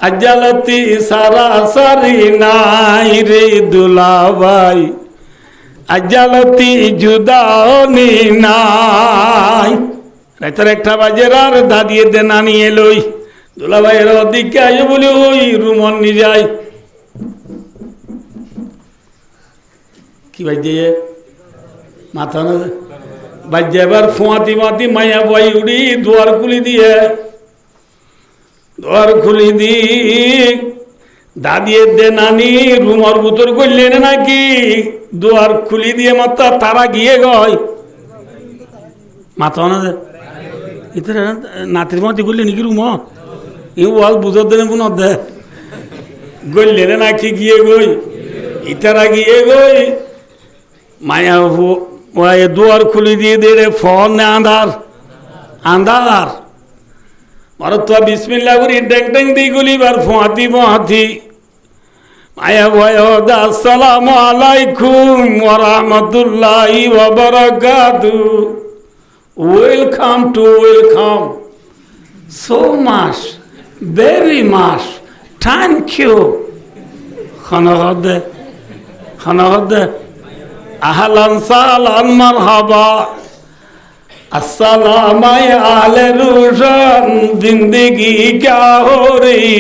আজালতি সারাসারি নাই রে দুলাভাই, আজালতি জুদাওনি নাই। রাতের 1টা বাজে আর দাদিয়ে দে নানি এলই দুলাভাইয়ের দিকে আয় বলে ওই রুমন নিয়ে যায়। কি বাজে মাথা না বাজে, এবার ফোঁয়াতি মাতি মায়া বই উড়ি দুয়ার খুলি দিয়ে, দুয়ার খুলি দি দাদিয়ে দে নানি রুমর ভিতর করলেন নাকি দুয়ার খুলি দিয়ে মাত্র তারা গিয়ে গয় মাথা না ইতরে নাতির মতি করলে নাকি রুম ই ওয়াল বুঝর দেন কোন দে গললেন নাকি গিয়ে গই ইতারা গিয়ে গই মায়া দুয়ার খুলি দিয়ে দে ফোন আন্ধার আন্ধার মারত বিসমিল্লাহ করি ডেং ডেং দি গুলি বার ফোঁয়াতি ফোঁয়াতি মায়া ভয় আসসালামু আলাইকুম ওয়া রাহমাতুল্লাহি ওয়া বারাকাতুহু। Welcome to welcome, so much, very much, thank you. খানা আহলান সাহলান মারহাবা, अस्सलाम आले रोशन जिंदगी क्या हो रही,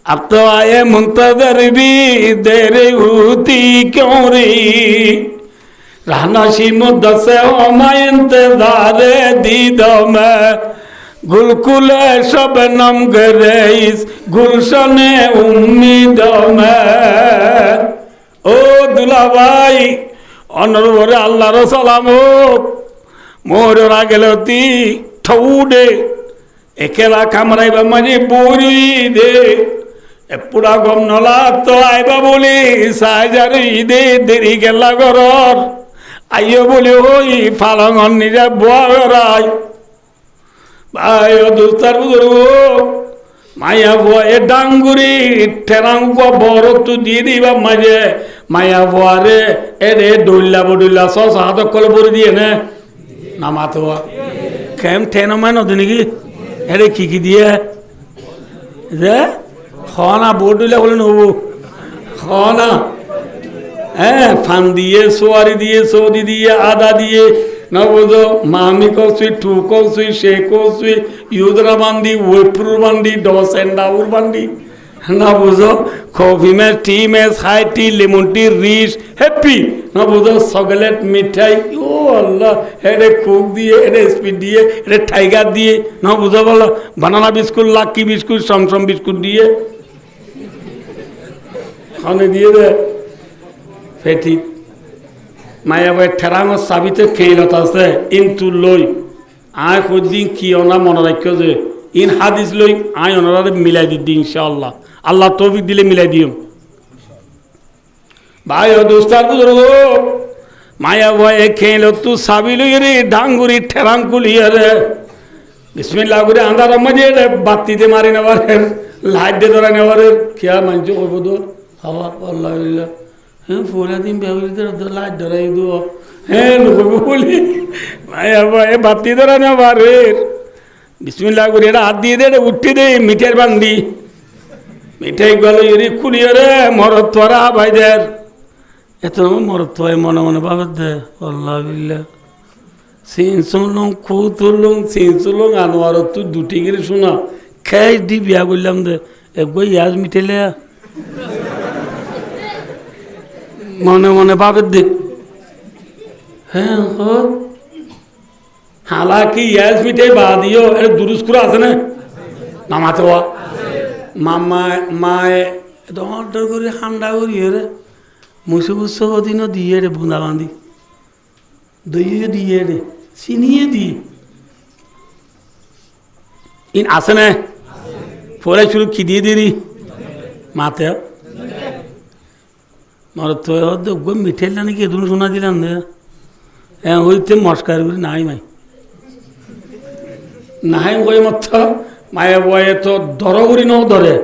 अब तो आए मुंतजर भी देर होती क्यों रही, रहना शी मुद्दत से हो मैं इंतजार दीदो में, गुलकुल शबनम गरे इस गुलशन उम्मीदों में। ओ दुला भाई অনর আল্লাহর সালাম হোক, মোর গেলতি ঠৌডে একেলা কামড়াইবা মানে বড়ি দে এপুরা গম নলা তো আইবা বলি সাহাজারি দে দেরি গেলা ঘরর আইও বলি ওই ফালঙন নিজে বড়াই ভাই ও দুস্তার বুজুর্গ মায়া বয়ে ডাঙ্গুরি ঠেরাঙ্গ বড় তো দিয়ে দিবা মাঝে মায়া বরে এরে ডইলা বডইলা সস হাত কল বড়ি দিয়ে নে নামাতোয়া কেম ঠেনো মানে নাকি এরে কি দিয়ে যে খানা বডইলা বলে নবো খানা হ্যাঁ ফান দিয়ে সোয়ারি দিয়ে সৌদি দিয়ে আদা দিয়ে না বুঝো মামি কৌসুই টু কৌসুই সে কৌসুই ইউদরা বান্দি ওয়েপুর বান্দি ডসেন্ডাউর বান্দি না বুঝো কফি মে টি মে ছাই টি লেমন টি রিচ হ্যাপি না বুঝো চকলেট মিঠাই ও আল্লাহ এরে কোক দিয়ে এরে স্পিড দিয়ে এরে টাইগার দিয়ে না বুঝো বলো বানানা বিস্কুট লাকি বিস্কুট সমসম বিস্কুট দিয়ে খানে দিয়ে দে ফেটি মায়া ভাই ঠেরাঙর চাবিতে খেলত আছে ইনটু লই আয় কদিন কি অনা মনে রাখ যে ইন হাদিস লই আয় ওনারা মিলাই দিদি ইনশাআল্লাহ আল্লাহ তৌফিক দিলে মিলাই দিও ভাই ও দোস্তার বুজুর্গ মায়া ভয়ে খেলো তু চাবি লই রে ডাঙ্গুরি ঠেরাং কুলিয়ে রে বিসমিল্লাহ করে আন্ধার মাঝে বাতিতে মারি নেবার লাইট দিয়ে ধরা নেবার খেয়া মানছো কইব তো হাওয়া আল্লাহ হ্যাঁ ফোলা দিন ব্যবহৃত লাইট ধরাই দো হ্যাঁ বলি মায়া ভয়ে বাতি ধরা নেবার বিসমিল্লাহ করে এটা হাত দিয়ে দে উঠে দে মিঠের বান্ডি মিঠাই গেল এরি খুলিয়ে রে মরত তোরা ভাইদের এত মরত হয় মনে মনে বাবার দে আল্লাহ বিল্লাহ সিন শুনলুম খু তুললুম সিন শুনলুম আনোয়ার তুই দুটি গিয়ে শোনা খেয়ে দি বিয়া করলাম দে একবার ইয়াজ মিঠেলে মনে মনে বাবার দে হ্যাঁ হালাকি ইয়াজ মিঠাই বা দিও এটা দুরুস করে আছে না নামাতে হওয়া মামা মায়ে অর্ডার করে ঠান্ডা করি রে মুসু বুসু দিনও দিয়ে রে বুঁদা বাঁধি দইয়ে দিয়ে রে চিনিয়ে দিয়ে ইন আছে না পরে শুরু কি দিয়ে দিই মাতে মর তো মিঠে নাকি এদুন শোনা দিলাম দে হ্যাঁ হইতে মস্কার করি নাই মাই নাই কই মত মায়ে বয়ে তো দর করি ন ধরে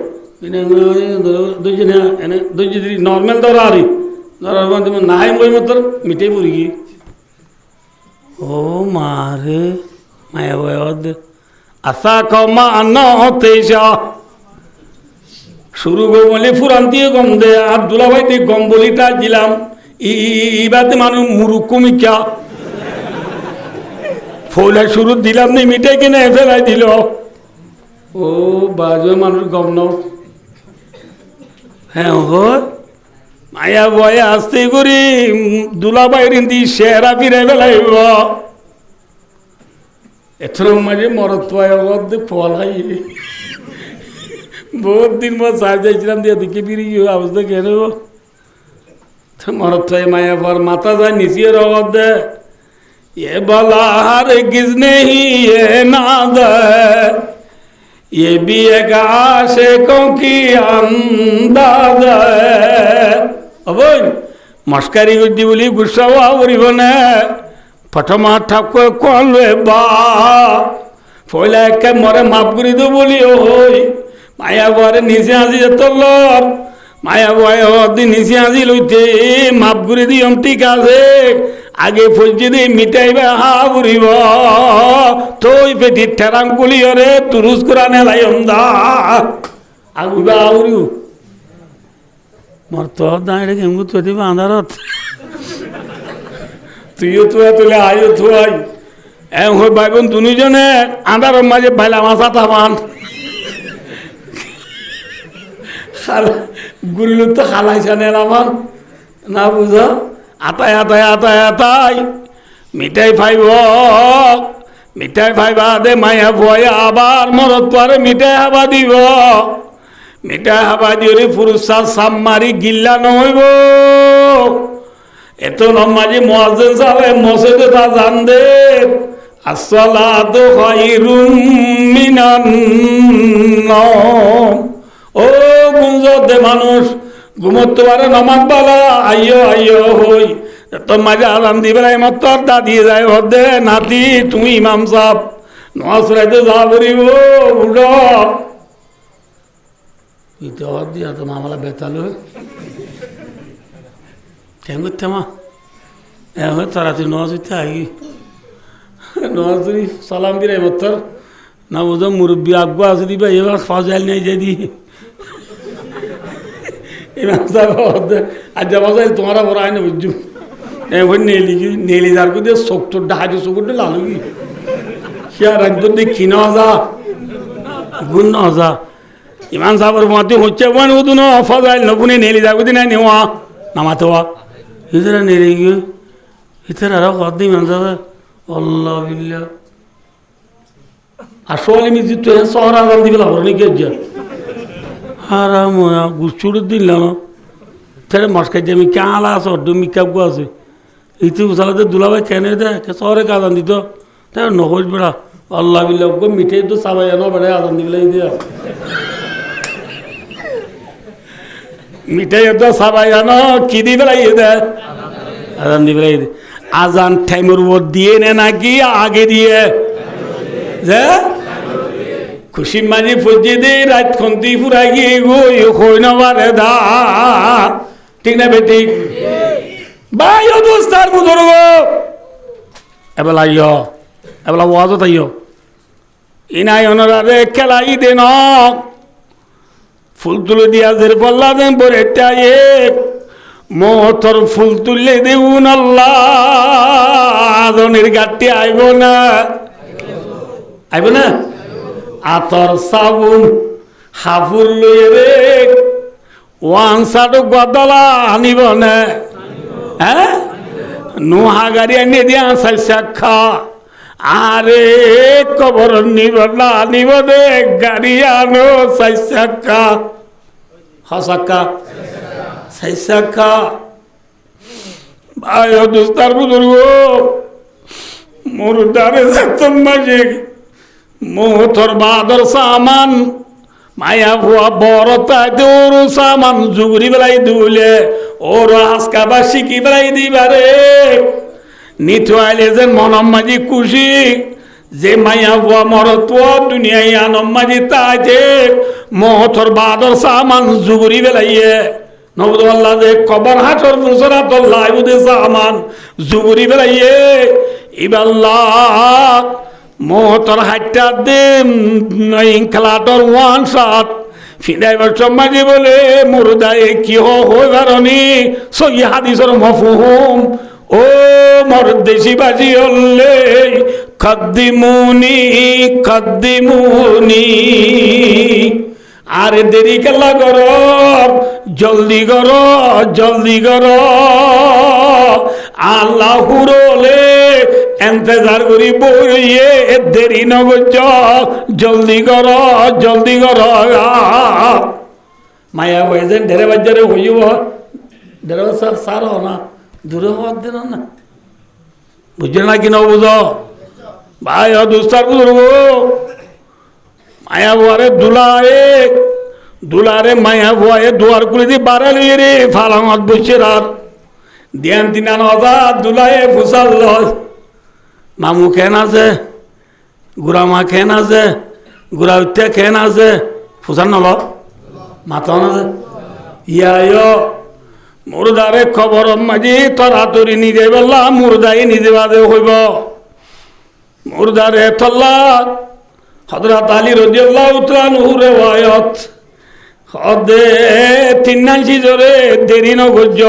দুইজনে এনে দুইজন নর্মাল ধরা আরি ধরার মধ্যে নাই বই মত মিঠে পড়ি গিয়ে ও মারে মায়া বয়ে আসা কমা ন তেজা শুরু বলে ফুরান দিয়ে গম দে আর দুলাভাই দিয়ে গম বলিটা দিলাম ইবাতে মানুষ মুরুক্কু মিকা ফৌলা শুরু দিলাম নি মিঠাই কিনে ফেলাই দিল ও বাজে মানুষ গম ন হ্যাঁ মায়া বয়ে আসতে করি দুলাভাই রিন্দি শেরা ফিরে ফেলাইব এথর মাঝে মরত পায় খোয়ালাই বহুত দিন পর সার যাইছিলাম দিয়ে দিকে ফিরিয়ে অবস্থা কেন মরত পায় মায়া পর মাথা যায় নিচিয়ে রগত দে ये भला हर किस नहीं ये नाद ये भी एक आशिकों की अंदाज अब मस्करी गुड्डी बोली गुस्सा हुआ बुरी बने फटमा ठाकुर कौन ले बा फोला के मरे माफ करी दो बोली ओई माया बारे नीचे आजी जतो लोर माया बाय दिन नीचे आजी लुटे माफ करी दी हम ठीक आसे आगे फौजी दे मिटाई बे हाँ बुरीब तो पेटी ठेराम कुली अरे तुरुस कुराने लाई हमदा आगु बे आउरियो मरतो दाइरे गेमगु तोदी बांधारत तुइयो तुले आयो तु आई ए हो भाई बोन दुनु जने आंधार माजे भाईला मासा तामान खाला गुरिलु तो खालाइछा नेलामान ना बुझा আতায় আতায় আতায় আতায় মিঠাই ফাইবা দে মায়া ভয়ে আবার মরত পরে মিঠাই হাবা দিব মিঠাই হাবা দিয়ে পুরুষা সাম মারি গিল্লা নহইব এত নমাজি মুয়াজ্জিন সাহেব মসজিদে তা জান দে আসসালাতু খায়রুম মিনান নাওম ও গুঞ্জত দে মানুষ ঘুমোতে পারে নমাজ বালা আইয়ো হই তো মাঝে আলাম দিবে মতর দাদি যায় হদে নাতি তুমি ইমাম সাহেব নমাজ পড়াইতে যা করিব উঠো ইতে হদ দিয়া তো মামলা বেতালো কেন করতে মা এখন তাড়াতাড়ি নমাজ হইতে আই নমাজ তুমি সালাম দিলে মতর না বুঝো মুরব্বী আগ্গো আছে দিবা এবার ফাজাইল নেই যে দি इमाम साहब आज जब तुम्हारा बुरा है ना बुझू वो नेली दार को दे सोख तो डाज सोख तो लालूगी क्या रख दो दे खीना जा गुन ना जा इमाम साहब और माते होचे वन वो दोनों अफाज आयल नकुने नेली दार को दे नहीं हुआ नमाते हुआ इधर नेली क्यों इधर आरा खाते इमाम साहब अल्लाह बिल्ला आशोले में जितने हैं सारा आदमी बिला भरने के जा हाराम होया गुस्सुड़ दिल ना तेरे मस्का जमी क्या आला सो डुमी क्या गुआ से इतने उसाला तो दुलावा कहने दे कि सारे का आदमी तो तेरे नौकरी बड़ा अल्लाह बिल्ला को मीठे तो साबाया ना बड़े आदमी बिला ही दिया मीठे तो साबाया ना किदी बिला ही दे आदमी बिला ही दे आजान टाइमर वो दिए ने ना कि आगे दिए जे खुशी माजी फौजी दे रात खंती फुरागी गोई खोई ना वाले दा ठीक ना बेटी बायो दोस्तार मुदरगो एबला वाजो ताइयो इनाय ओनरारे केलाई देना फुल तुले दिया जर पल्ला देन बोरे टाये मोहतर फुल तुले देउन अल्लाह आदोनिर गाट्टी आइबो ना आतर साबुन हाफुर लुए ওয়ান সাটো গদলা আনিব না হ্যাঁ নুহা গাড়ি আনিয়ে দিয়া সাক্ষা আরে কবর নিব না আনিব দে গাড়ি আনো সাক্ষা হাসাক্কা সাক্ষা ভাই দোস্তার বুজুর্গ মুরদারে সতম মাঝে মোহতর বাদর সামান माया हुआ बोरता दूर सामान जुगरी बलाई दूले और आस्का बाशी की बलाई दी बारे निथवाले जन मनम्माजी खुशी जे माया हुआ मरत्वा दुनिया या नम्माजी ताजे मोहतर बादर सामान जुगरी बलाई है नबुद अल्लाह दे कबर हाथर फुसरा तो लाइव दे सामान जुगरी बलाई है इबल्लाह मोहतर हाट्टा दे इंखलाटर वन शॉट ফিদাইবার সমাজে বলে মুরদায়ে কি হই বারনি সহি হাদিসের মফহুম ও মোর দেশিবাসী হলে কদ্দিমুনি কদ্দিমুনি আরে দেরি কেলা কর জলদি কর জলদি কর আল্লাহ হুরলে এন্তেজার করি বইয়ে দেরি নগজ জলদি কর জলদি কর মায়া বইছেন ঢেরে বাজারে হইব ঢেরে বাজার সার না দূরে হওয়ার দিন না বুঝছে না কি না বুঝ ভাই দুস্তার বুঝব মায়া বুয়ারে দুলারে মায়া বুয়ারে দুয়ার কুলি দিয়ে বাড়া লইয়ে রে ফালাঙত বসছে রাত দিয়ান তিনান হাজার দুলায়ে ফুসাল মামু খেন আছে গুড়া মা খেন আছে গুড়া উঠে খেন আছে ফুসান নল মাথা আছে ইয়া মুর্দারে খবর মাঝি তরাতরি নিজে বললা মুর্দাই নিজে বাদে হইব মুর্দারে তল্লা হযরত আলী রাদিয়াল্লাহু তাআলা নূরে ওয়ায়াত হদে তিনানসি জরে দেরি ন গজ্জ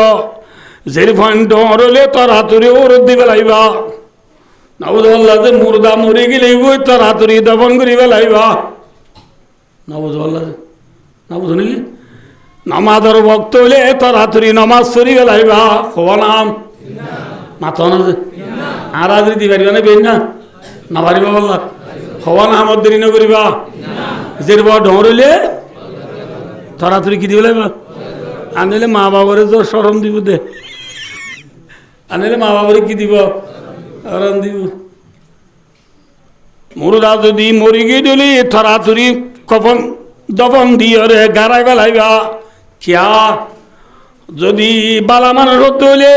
জেরফান ডরলে তরাতরি ওর দিবে লাইবা নাউযুবিল্লাহ যে মুর্দা মরি গেলে ওই তরাতরি দফন করিবে লাইবা নাউযুবিল্লাহ নাউযুবিল্লাহ নামাজের বক্ত হলে তরাতরি নমাজ সরি গেলাইবা হওয়া নাম মাথা না আর আদরি দিবার না বেন না না পারিবা বললা হওয়া নাম দেরি না করিবা যের বড় ডরলে তরাতরি কি দিবে লাইবা আনলে মা বাবারে তো শরম দিব দে আনলে মা বাবারে কি দিব শরম দিব মুর্দা যদি মরি গিয়ে দিলি তরাতরি কফন দফন দিয়ে রে গাড়াই বেলাইবা কিয়া যদি বালা মানুষ হতে হলে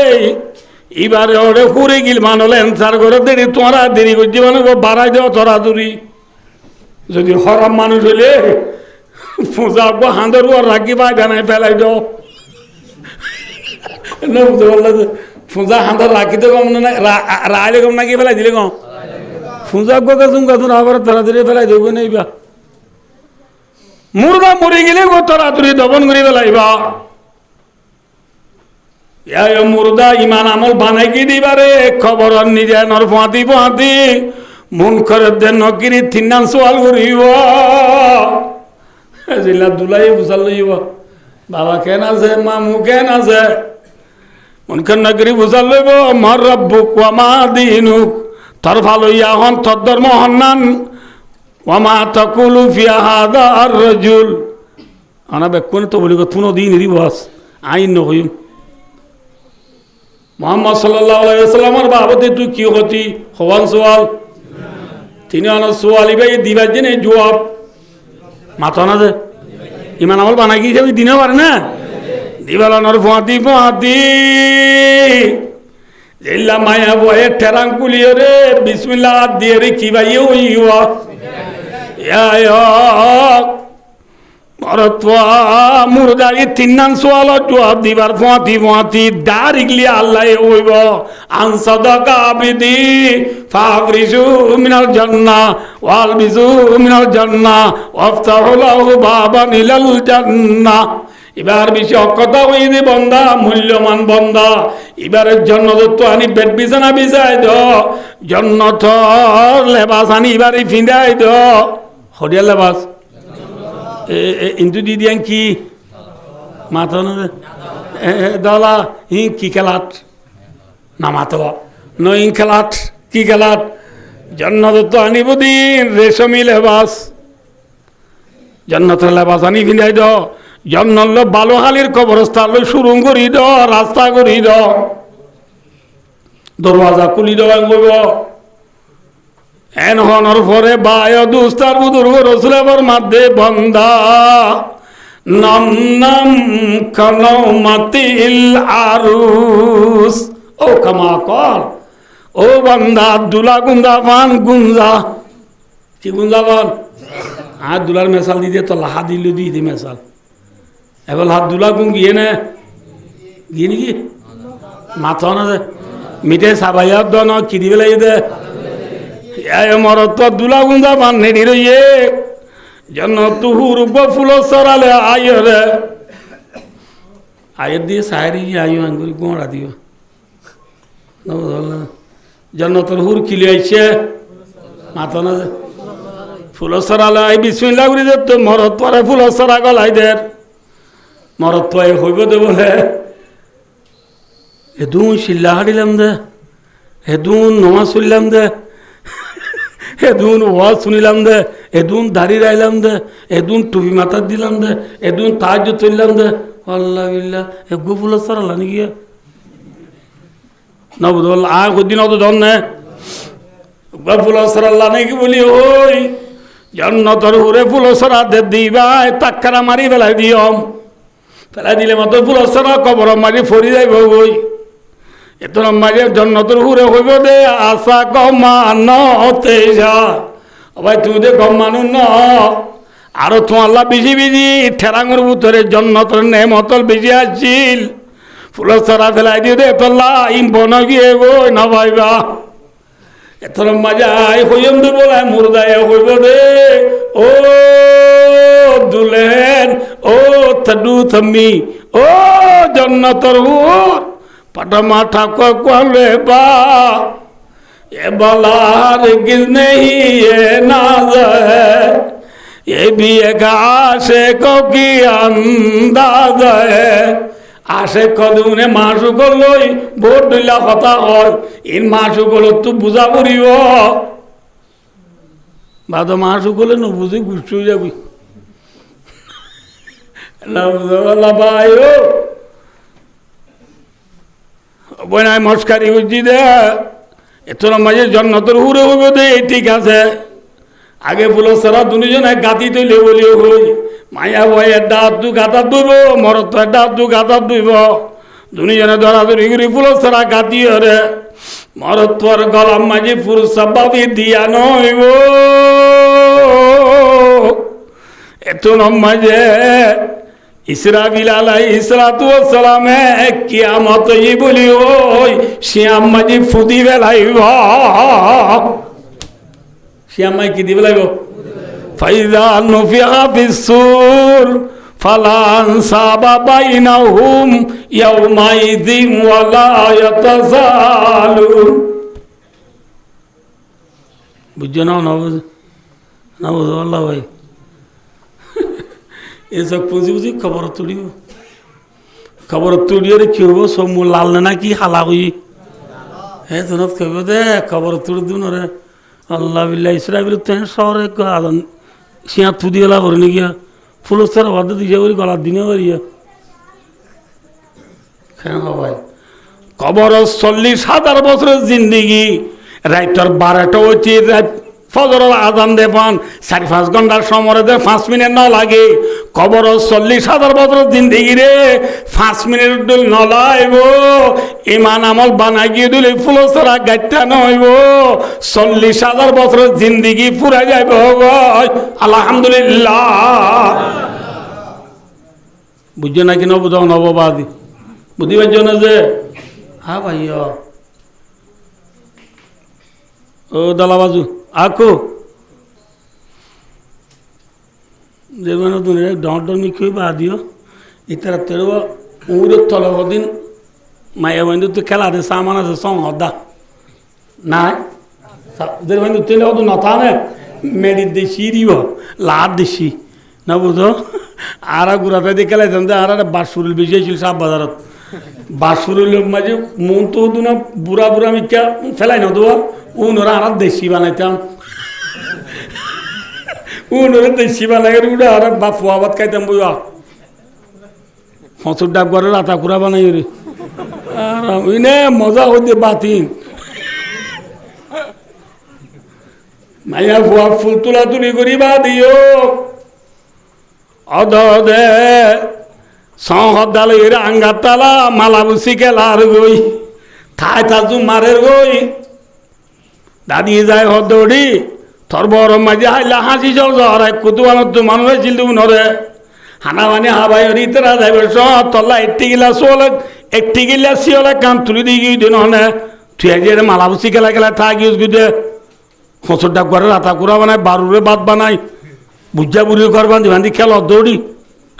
এবারে ওরে ঘুরে গিল মানলে এনসার করে দেরি তোরা দেরি করছি মানে বাড়াই দেওয়া তোরা দূরি যদি হরাম মানুষ হলে পূজা হাঁদের ওর রাখি বা জানাই ফেলাই দাও বুঝতে পারল পূজা হাঁদের রাখিতে কম না রাইলে কম নাকি ফেলাই দিলে কম পূজা গেছুন গেছুন আবার তাড়াতাড়ি ফেলাই দেবো নেইবা মুর্দা মরে গেলে গো তরাতরি দফন করি বেলাইবা মুর্দা ইমান আমল বানাই কি দিবারে খবর নিজে নর ফাঁতি ফাঁতি মন করে দেন নকিরি তিনান সোয়াল করিব জিল্লা দুলাই বুঝাল লইব বাবা কেন আছে মামু কেন আছে মন করে নকিরি বুঝাল লইব মার রব্বুক ওয়া মা দিনুক তোর ভালো ইয়া হন তোর ধর্ম হন্নান ওয়ামা তাকুলু ফি হাযা আর-রাজুল আনা বেকুন তো বলি কোনো দিন রিবাস আইন ন হইম মুহাম্মদ সাল্লাল্লাহু আলাইহি ওয়াসাল্লামের বাবতে তুই কি হতি হওয়ান সওয়াল তিনি আনা সওয়ালি ভাই দিবার জন্য জবাব মাথা না যে ইমান আমল বানাই কি যাবি দিনে পারে না দিবালানোর ফাঁতি ফাঁতি জেলা মায়া বয়ে ঠেরাং কুলিয়ে রে বিসমিল্লাহ দিয়ে রে কি ভাই হইয়া মুর্দারি তিনান সোয়াল জবাব দিবার ফাঁতি ফাঁতি দারিগলি আল্লাহ হইব আনসাদাকা আবিদি ফাফরিসু মিনাল জান্নাহ ওয়ালবিসু মিনাল জান্নাহ ওয়াফতাহু লাহু বাবান ইলাল জান্নাহ এবার বেশি অকথা হয়ে দে বন্দা মূল্যমান বন্দা এবারের জন্নত তো আনি বেড বিছানা বিছাই দ জন্নত লেবাস আনি এবারে ফিঁদাই দ হরিয়া লেবাস ইন্দু দি দিয়ান কি মাথা না দলা হি কি খেলাট না মাথা ন ইন খেলাট কি খেলাট জন্নত তো আনিব দিন রেশমি লেবাস জন্নতের লেবাস আনি ফিঁদাই দ জন্নল বালুহালির কবরস্থান সুরুং করি দ রাস্তা করি দ দরওয়াজা খুলি দেওয়া এন হনর পরে বায় দুস্তার বুদুর্গ রসুলের মাধ্যে বন্দা নম নম কনমাতিল আরুস ও কামা কর ও বন্দা দুলা গুন্দা পান গুঞ্জা কি গুঞ্জা পান আর দুলার মেশাল দিদি তো লাহা দিল দিদি মেশাল এবার হাত দুলা গুন গিয়ে না গিয়ে নাকি মাথা না মিঠে সাবাইয়া দন কি দিবে লাগে দে মরত দুলা গুন্দা পান নেড়ি রইয়ে জন্নত হুর ফুল সরালে আয়রে আয়ের দিয়ে সাহেরি আয়ু আঙ্গুরি গোড়া দিও জন্নতর হুর খিলে আইছে মাথা না ফুল সরালে আই বিসমিল্লাহ করে যেত মরত পরে ফুল সরা গলাই দের মরত পরে হইব দে বলে হেদুন শিল্লা হারিলাম দে হেদুন নমাজ শুনলাম দে এদুন ওয়াজ শুনিলাম দে এদুন দাড়ি রাইলাম দে এদুন টুপি মাথা দিলাম দে এদুন তাহাজ্জুদ চললাম দে আল্লাহ বিল্লাহ এ গুফুল সরালা নাকি না বুঝল আর কদিন অত ধন নে গুফুল সরালা নাকি বলি ওই জন্নতর হুরে ফুল সরা দে দিবাই তাক্কারা মারি ফেলাই দিয়ম ফেলাই দিলে মতো ফুল সরা কবর মারি ফরি যাইব ওই এত মাঝে জন্নতর হুরে হইব দে আশা কমানতে যা ভাই তুই দে কমানু ন আরো তো আল্লাহ বেশি বেশি ঠেরাঙের ভিতরে জন্নতর নেমতল বেশি আসছিল ফুল সরা ফেলাই দিয়ে দে তোল্লা ইম বন গিয়ে গো না ভাইবা এত মাঝে আই হইম দে বলে মুর্দায় হইব দে ও দুলেন ও থাডু থাম্মি ও জন্নতর হুর पटमा ठाकुर कोले बा ये बलार किस नहीं ये नाज है ये भी एक आशिकों की अंदाज है आशिक कदूने माशु को लोई बोट दिला खता और इन माशु को लो तू बुझा बुरी हो बाद माशु को ले नो बुझी गुस्सू जाबी ना भाइयो বনায় মস্কারি বুঝছি দে এত মাঝে জন্নতর হুরে হইব দে ঠিক আছে আগে ফুল সারা দুজন গাতি তৈলে বলিও হই মায়া বয় একটা আদু গাতা দুইব মরত একটা আদু গাতা দুইব দুজনে ধরাধরি করে ফুল সারা গাতি হরে মরত তোর গলাম মাঝে ফুল সবাবি দিয়া নইব এত মাঝে ইসরাফিল আলাইহিস সালাতু ওয়াস সালামে কিয়ামত ই বলি ওই শিয়াম মাঝি ফুদি বেলাইব শিয়াম মাই কি দিবে লাইব ফাইজা নুফিহা ফিস-সূর ফালা আনসাবা বাইনাহুম ইয়াউমাইযিন ওয়ালা ইয়াতাসালুন বুঝছো না না বুঝো আল্লাহ ভাই এসব পুঁজি পুঁজি খবর তুড়িয়ে কি হবো সব মূল লাল না কি হালা হই হ্যাঁ তোনত কইব দে খবর তুড়ি দিন রে আল্লাহ বিল্লাহ ইসরাফিল তো শহরে আদান সিয়া তুদি গলা করে নি গিয়া ফুলস্তর বাদ দিয়ে বলি গলার দিনে বাড়িয়া কেন ভাই কবর 40,000 বছরের জিন্দিগি রাইতর 12টা হইতে রাত ফজরের আজান দে পান 4-5 ঘন্টার সময় দে 5 মিনিট না লাগে কবর 40,000 বছরের জিন্দিগি রে 5 মিনিট দিল ন লাইব ইমান আমল বানাই গিয়ে দিলে ফুল ছাড়া গাইটা নইব 40,000 বছরের জিন্দিগি পুরা যাইব আলহামদুলিল্লাহ বুঝছো নাকি নববাদী বুঝিবার জন্য যে হ্যাঁ ভাইয়া ও দালাবাজু আকো দেখবেন তুমি ডর মিখুই বা দিও ইতারা তেরো উড়ে তলদিন মায়া বন্ধু তো খেলা দে সামান আছে সং হদা নাই দেখবেন তেলে হতো নথা নে মেডির দেশি দিব লাভ দেশি না বুঝো আর গুড়াতে দিয়ে খেলাই জানতে আর একটা বাসুরুল বেশি ছিল সাপ বাজারত বাসুরুলের মাঝে মন তো হতো না বুড়া বুড়া আমি কে ফেলাই না দেবো উনরা আর দেশি বানাইতাম উনরে দেশি বানাই উড়া আর বাপু আবাদ খাইতাম বুঝা হসুর ডাক করে রাতা কুড়া বানাই রে আর ওই নে মজা হইতে বাতিন মাইয়া ফুয়া ফুল তুলা তুলি করি বা দিও অদ দে সহদালে আঙ্গার তালা মালা বুসি গেলার গই থাই তাজু মারের গই দাঁড়িয়ে যায় হদৌড়ি তোর বড় মাঝে হাইলা হাসি চল জ্বর কুতুয়ান তো মানুষ ছিল নরে হানা মানে হাবাই রিতরা যাইবে সব তল্লা একটি গিলা সিওলা কান তুলি দিয়ে গিয়ে দিন হনে তুই যে মালা বুসি গেলা গেলা থাকি গুদে হসর ডাক করে রাতা কুড়া বানায় বারুরে বাদ বানাই বুঝা বুড়ি ঘর বান্ধি খেল দৌড়ি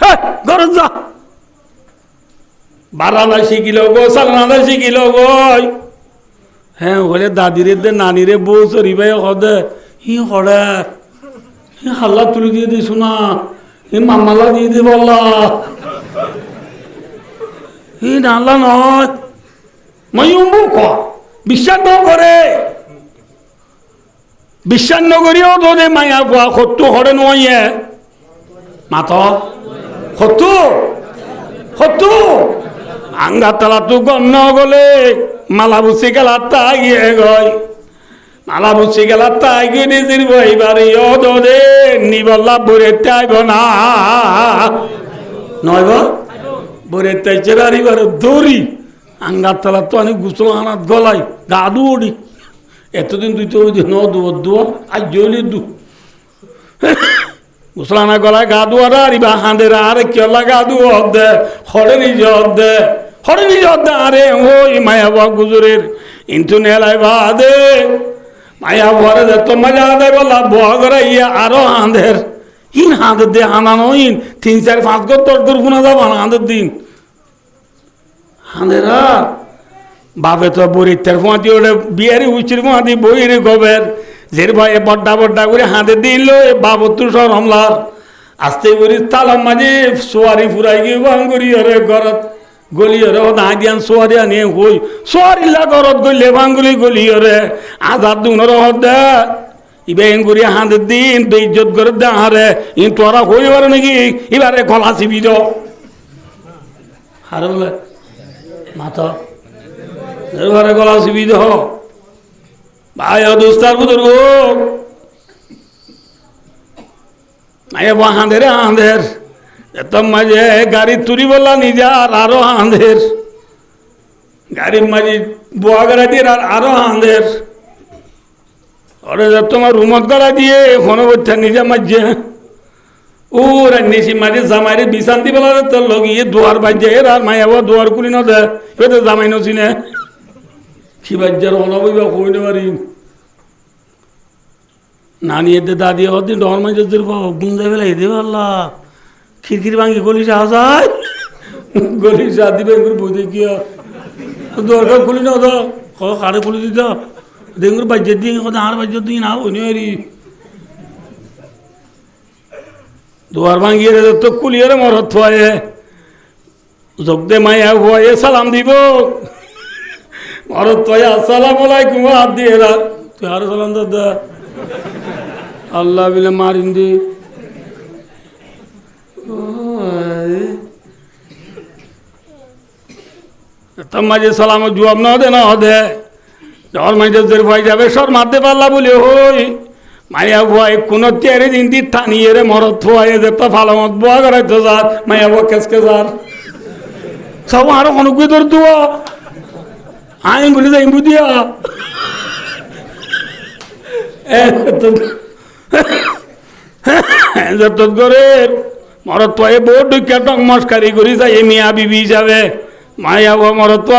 হ্যাঁ ঘর যা বারাদা শিখিল গো সালানাদা শিখিল গো হ্যাঁ ওখানে দাদিরে দে নানিরে বউ চরি ভাই হদে হি হরে হি হাল্লা তুলি দিয়ে দিস না হি মামালা দিয়ে দিব হি নাল্লা নয় মই মুখ বিশ্বাস নকরে বিশ্বাস নকরিও তোদের মায়া পোৱা সত্য হরে নয় মাত সত্য আঙ্গাতলা তো গণ্য গলে মালা বুসি গেলা তাই গিয়ে গয় মালা বুসি গেলা তাই গিয়ে নিজের বইবার দে নিবল্লা বরে তাইব না নয় বরে তাইছে রারিবার দৌড়ি আঙ্গাতলা তো অনেক গুছল আনাত গলাই গা দৌড়ি এতদিন তুই তো ন দুয়া আজ জলি দু মুসলানা গলায় গা দুয়ারা আরিবা হাঁদের আরে কেলা গা দুয়া দে হরে নিজ দে আরে ওই মায়া বাবা গুজুরের ইন্তু নেলাই বাদে মায়া ভরে দে তো মজা দে বলা বুয়া করে ইয়ে আরো হাঁদের ইন হাঁদের দে হানানো ইন 3-4-5 গো তোর ফুনা যাবো হাঁদের দিন হাঁদেরা বাপে তো বরিত্যার ফুঁয়াতি ওটা বিয়ারি উচির ফুঁয়াতি বইরে গবের জের ভয়ে বড্ডা করে হাতে দিল বাবত্তর সর হমলার আস্তে করি তালাম মাঝে সোয়ারি ফুরাই গিয়ে ভাঙ্গুরি হরে ঘরত গলি হরে ও না দিয়ান সোয়ারি আনিয়ে হই সোয়ারিল্লা ঘরত গলি ভাঙ্গুলি গলি হরে আজাদ দুনর হদে ইবেন করি হাতে দিন বেইজ্জত করে দে হারে ইন তোরা হই পারে নাকি এবারে গলা চিবি দাও হারে বলে মাথা এবারে গলা চিবি দাও ভাই দোস্তার বুজুর্গ আঁধের এত মাঝে গাড়ি তুরি বললা নিজার আরো আঁধের গাড়ির মাঝে বোয়া গাড়া দিয়ে আরো আঁধের ওরে তোমার রুমত গাড়া দিয়ে এখনো বলছে নিজে মাঝে ও রান্নিসি মাঝে জামাইরে বিশান্তি বলা তোর লগিয়ে দুয়ার বাজে আর মায়া দুয়ার কুলি ন দে এবার জামাই নছিনে কি বাজ্যার অনবই বা কই না পারি নানি এতে দাদি হদিন ডর মাঝে বুঝতে পেলে এতে পারলা খিড়কির ভাঙি গলি সা যায় গলি সা দিবে বই দেখিয়া দরকার খুলি না তো কারে খুলি দিত দেখুন বাজ্যের দিন কথা আর বাজ্যের দিন না ওই নিয়ে দুয়ার ভাঙিয়ে তো কুলিয়ে মরত থয়ে যোগ দে মায়া ভয়ে সালাম দিব মরত থয়ে আসসালাম আলাইকুম হাত দিয়ে রাখ তুই আরো সালাম দাদা আল্লাহ বিলে মারিন দি মাঝে সালাম জবাব না দে ডর মাঝে ভয় যাবে সর মারতে পারলা বলে হই মায়া ভয় কোনো তেরে দিন দি টানিয়ে রে মরত ভয় যেত ভালো মত বোয়া করাইতো যার মায়া ভয় কেসকে যার সব আরো অনুকূল তোর দুয়া আইন বলে যাই বুঝিয়া যত করে মরত পায়ে বোর্ড ঢুকিয়া টং মস্কারি করি যাই মিয়া বিবি যাবে মায়া মরত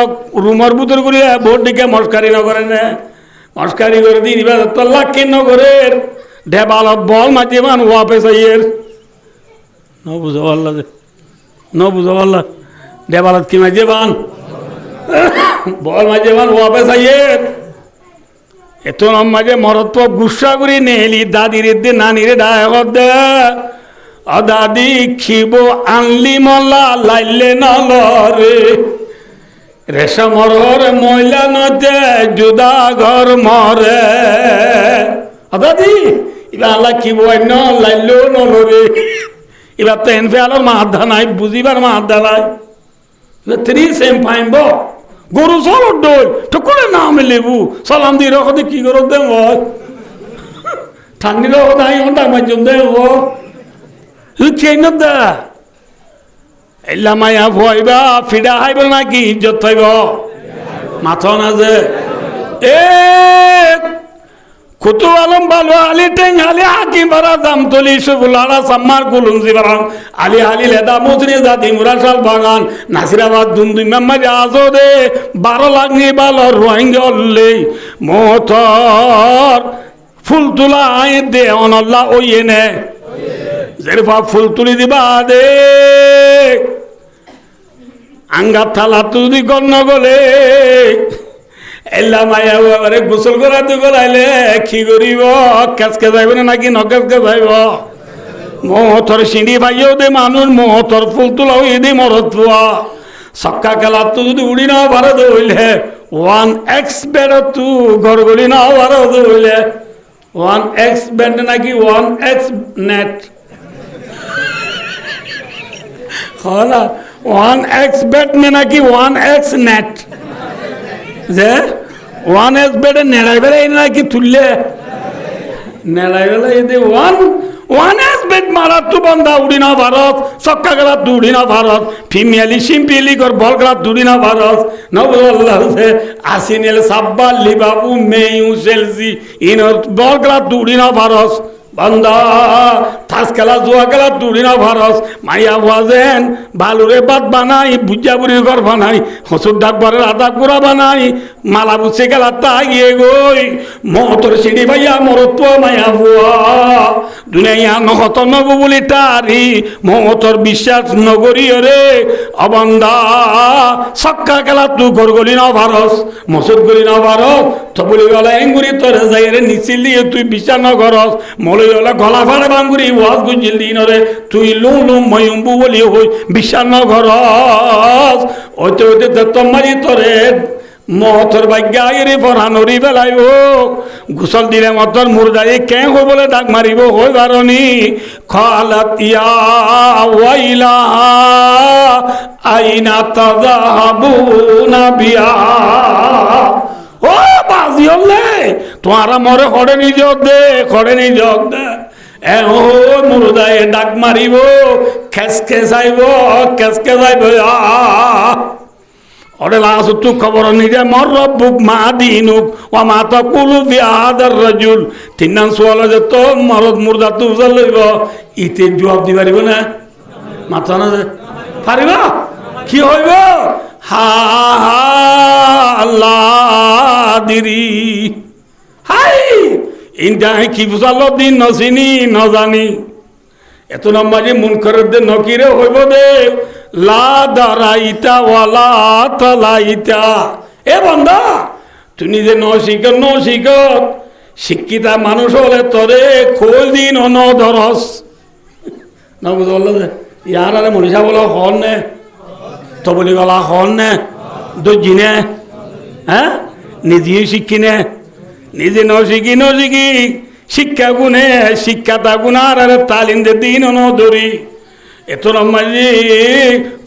রুমর বুতর করি বোর্ড ঢুকে মস্কারি নগরে নে মস্কারি করে দিন এবার তো লাখি নগরের ঢেবালত বল মাঝে মান ওয়াপে সাইয়ের ন বুঝো পারলা যে ন বুঝো পারলা ঢেবালত কি মাঝে বান বল মাঝে মান ওয়াপে সাইয়ের এত মাঝে মরত গুসা করি নেলি দাদির দে নানিরে ডায় দে দাদি খিব আনলি মলা লাইলে নলরে রেশা মরর ময়লা নদে জুদা ঘর মরে দাদি এবার আল্লাহ খিব ন লাইলেও নলরে এবার তো এনফে আলোর মাহাদা নাই বুঝিবার মাহাদা নাই এবার তিনি সেম পাইব গরু চলো ডোল তো করে নাম লেবু সালাম দিয়ে রকম কি করো দে ঠান্ডি রকম নাই ঘন্টা মাঝম দে চেন দা এলা মায়া ভয়বা ফিডা হাইব নাকি ইজ্জত থাইব মাথা না যে এ কুতু আলম বালু আলি টেং আলি হাকি বারা দাম তলি সুবুলারা সাম্মার কুলুনজি বারাং আলি আলি লেদা মুজরি জাতি মুরাশাল বাগান নাসিরাবাদ দুন্দুই মেম্মাজি আজদে 12 লাখ নি বালর রোহিঙ্গলে মোতর ফুল তুলা আই দে অনল্লা ওইনে জেরফা ফুল তুলি দিবা দে আঙ্গা থালা তুলি গণ্য গলে এল্লা মায়া বাবারে গোসল করা তো গলাইলে কি করিব কেসকে যাইব না নাকি নকেসকে যাইব মহতর সিঁড়ি ভাইও দে মানুষ মহতর ফুল তোলাও দে মরত পোয়া সক্কা খেলা তো যদি উড়ি না ভারত হইলে 1x বেড তু গড়গড়ি না ভারত হইলে 1x বেড নাকি 1x নেট না 1x বেড নাকি 1x নেট যে 1x বেডে নেড়াই বেড়ে নাকি তুললে নেড়াই বেড়ে এদের 1x বেড মারা তু বন্ধা উড়ি না ভারত সক্কা গেলা তু উড়ি না ভারত ফিমেলি সিম্পিলি কর বল গেলা তুড়ি না ভারত নবল্লাহ সে আসিনেল সাব্বা লিবাবু মেয়ু সেলসি ইনর বল গেলা তুড়ি না ভারত বন্ধা থাস খেলা জুয়া খেলা তুড়ি না ভারত মাইয়া বাজেন বালুরে বাদ বানাই বুঝা বুড়ির ঘর বানাই হসুর ডাকবারের আদা কুড়া বানাই মালা বুঝে গেলা তাগিয়ে গই মহতর সিঁড়ি ভাইয়া মরত মায়া বুয়া দুনিয়া নহত নব বলি তারি মহতর বিশ্বাস নগরী রে অবন্ধা সক্কা খেলা তু গড়গলি না ভারস মসুদ গলি না ভারত তো বলি গলা এঙ্গুরি তোরে যাই রে নিচিলি তুই বিশ্বাস নগরস মলি হলে গলা ফাড়ে বাঙ্গুরি ওয়াজ গুজিল দিন রে তুই লুম ময়ুম্বু বলি হই বিশ্বাস নগরস ওইতে ওইতে তোমারি তোরে মহতর ভাগ্যাইরে পরানরি ফেলাইব গোসল দিলে মতর মুরদাই কে হই বলে ডাক মারিব হই বারণী খালাত ইয়া ওয়াইলা আইনা তাযাহাবুনা বিয়া ও বাজি হলে তোমারা মরে খড়ে নিজক দে এ ও মুরদাই ডাক মারিব খেসকে যাইব ওরে লাস তু খবর নিজে মর রব্বুক মা দিনুক ও মা তাকুলু ফি হাদার রাজুল তিনান সোয়াল যে তো মরদ মুর্দা তু লইব ইতে জবাব দি পারিব না মাথা না পারিব কি হইব হা হা আল্লাহ দিরি হাই ইনটা কি বুঝাল দিন নসিনি নজানি এত নম্বরে মুনকরদের নকিরে হইব দে লা দারাইতা ওয়ালা তালাইতা এ বান্দা তুই নিজে শিক্ষিতা মানুষ হলে তোরে খোল দিন অন ধরস না বুঝল ইয়ার আরে মনীষা বলো হন নে তো বলি গলা হন নে দর্জি নে হ্যাঁ নিজেই শিক্ষি নে নিজে নশিকি শিক্ষা গুণে শিক্ষাতা গুণার আর তালিম দে দিন অন ধরি এত রমাজি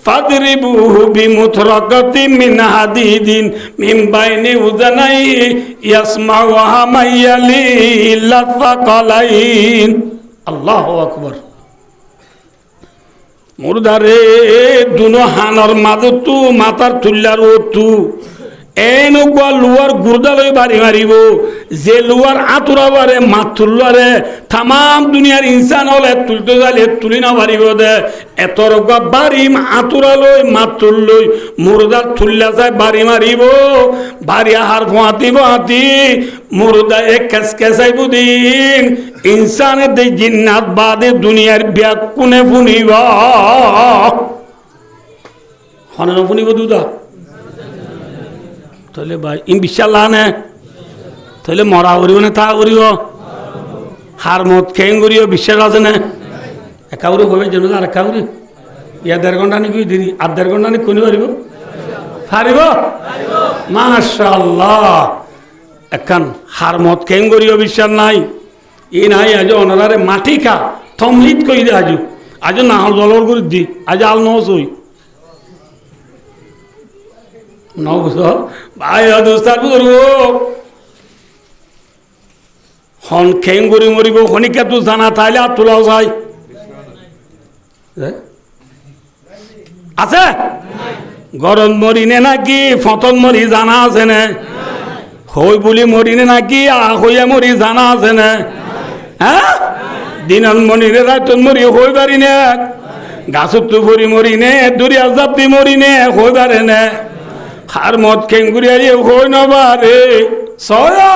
ফাদরিবুহু বিমুতরাকাতি মিন হাদিদিন মিন বাইনি উযানাই ইয়াসমাউ হামাইয়ালি লাফাকালাইন আল্লাহু আকবার মুরদারে দুনো হানর মাজতু মাথার তুল্লার ওতু এনেকুৱা লোৱাৰ গুৰদালৈ বাঢ়ি মাৰিব যে লোৱাৰ আঁতৰাবাৰে মাত তুলবাৰে তামাম দুনিয়াৰ ইনচান হলে তুলতে যালে তুলি নাবাৰিব দে এতৰকা বাঢ়িম আঁতৰালৈ মাত তুললৈ মুৰ্দাৰ তুল্লা চাই বাঢ়ি মাৰিব বাঢ়ি আহাৰ ফুৱাতি মুৰ্দায়ে কেচকেচাই বুদিন ইনচানে দে জিন্নাত বাদে দুনিয়াৰ ব্যাগ কোনে শুনিব হনে নুশুনিব দুদা তাহলে ভাই ইন বিশ্বাস লানে তাহলে মরা করিব না তা করিব হার মত খেং করিও বিশ্বাস আছে না একাউরি হবে যেন আর একাউরি ইয়া 1.5 ঘন্টা নাকি দেরি আর 1.5 ঘন্টা নাকি কোনি পারিব মাশাআল্লাহ একান হার মত খেং করিও বিশ্বাস নাই ই নাই আজ অনারে মাটি খা থমলিত কই দে আজ না জলর করে দি আজ আল নহই ভাই দোস্তার বুঝব হন খেং গড়ি মরিব খনিকা তো জানা তাইলে আর তোলাও যায় আছে গরম মরিনে নাকি ফতন মরি জানা আছে না হই বলি মরিনে নাকি হইয়া মরি জানা আছে না হ্যাঁ দিনাল মরিনে রাতন মরি হই পারি না গাছত তো ভরি মরিনে দরিয়া জাপি মরিনে হই পারে না হার মত খেঙ্গুরিয়া হই নবারে সয়া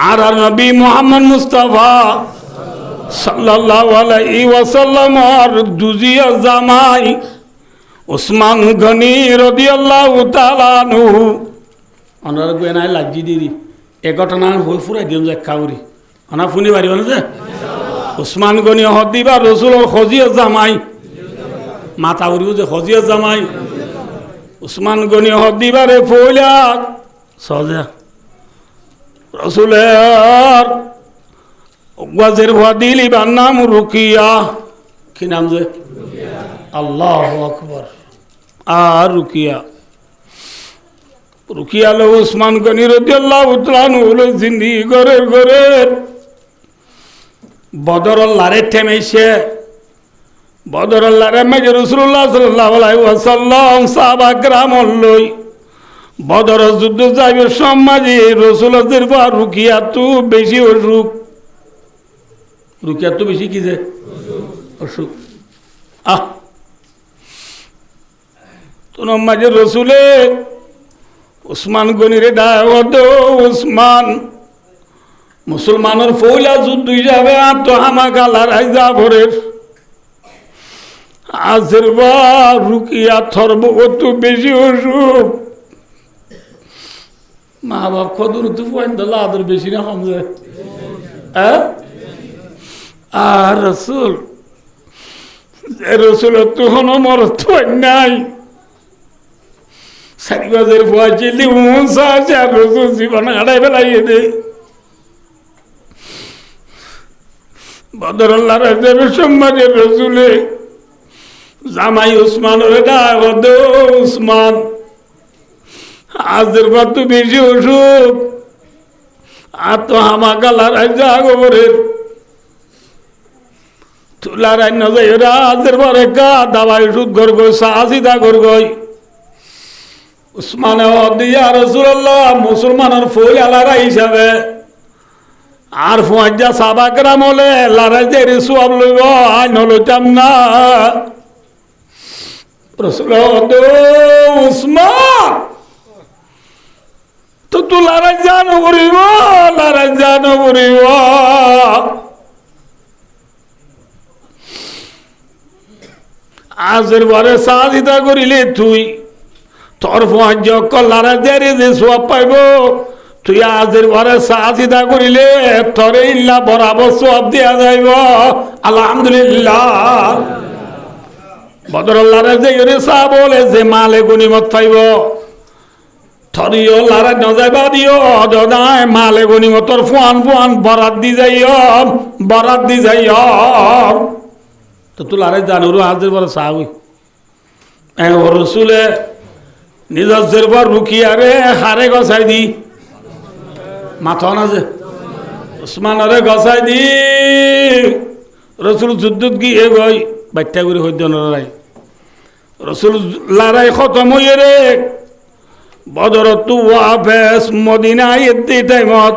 আর নবী মোহাম্মদ মুস্তাফা সাল্লাল্লাহু আলাইহি ওয়াসাল্লামর দুজিয়া জামাই উসমান গনি রাদিয়াল্লাহু তাআলা আনহু অনার গোনায় লাগি দিদি এ ঘটনা হই ফুরাই দিম যে কাউরি অনা ফুনি পারিব না যে উসমান গনি হদিবা রাসূলের খজিয়া জামাই মাতা উরিও যে খজিয়া জামাই উসমান গনি হদিবারে ফইলা সজা রাসূলের ওয়াজের ওয়াদিলি বান নাম রুকিয়া কি নাম যে আল্লাহু আকবার আর রুকিয়া রুকিয়া লো উসমান গনি রাদিয়াল্লাহু তাআলা আনহু জিন্দি ঘরের বদরল লারে ঠেমেছে বদরল লারে মাঝে রাসূলুল্লাহ সাল্লাল্লাহু আলাইহি ওয়াসাল্লাম সাহাবা کرام লই বদর যুদ্ধ যাইবে সমাজে রাসূলের পর রুকিয়া তো বেশি অসুখ রুকিয়া তো বেশি কি যে অসুখ তো মাঝে রাসূলে উসমান গনিরে দাওয়াত উসমান মুসলমানের ফৌলা যুদ্ধ যাবে আর তো হামাকা লড়াই যাবরের আজের বা রুকিয়া থরব কত বেশি অসুখ মা বাপ কদর তো পয়েন্ট আদর বেশি না কম যায় আর রসুল তখন আমার তো নাই সারিবাজের ভুয়া চিলি উঁচা আছে আর রসুল জীবন হারাই ফেলাইয়ে দে বদরল্লাহ রাজের সম্মানের রসুলে জামাই উসমানের দাওয়াত উসমান আজের পর তো বেশি অসুখ আর তো হামাকা লড়াই জাগরের লড়াই না যাই ওরা আজের পরে গা দাবাই ওষুধ ঘর গই সাহসিদা ঘর গই উসমানে দিয়া রাসূলুল্লাহ মুসলমানের ফৌল লড়াই হিসাবে আর ফুয়াজ্জা সাহাবা کرام হলে লড়াই যে সওয়াব লইব আই নলইতাম না রাসূলুল্লাহ উসমান তো তুই লড়াই জানো করিব আজের পরে সাহায্যতা করিলে তুই তোর ফুয়াজ্জ লড়াই যে সওয়াব পাইব তুই আজের পরে সাহায্যতা করিলে তোরে ইল্লা বরাবর সওয়াব দেয়া যাইব আলহামদুলিল্লাহ বদরুল্লাহর যে ইরসা বলে যে মালে গনিমত পাইব থরিও লড়াই ন যাইবা দিও দাদায় মালে গনিমতর ফুয়ান বরাত দি যাইও তো তুই লড়াই জানুরু আজের পরে সাহাবি রসুলে নিজের পর রুকিয়ারে হারে গছাই দি মাথা না যে উসমানরে গছাই দি রসুল যুদ্ধত গিয়ে গই বাচ্চা করে হইত লড়াই রসুল লড়াই খতম হইয়ে রে বদরত ওয়াফেস মদিনায় এতে টাইমত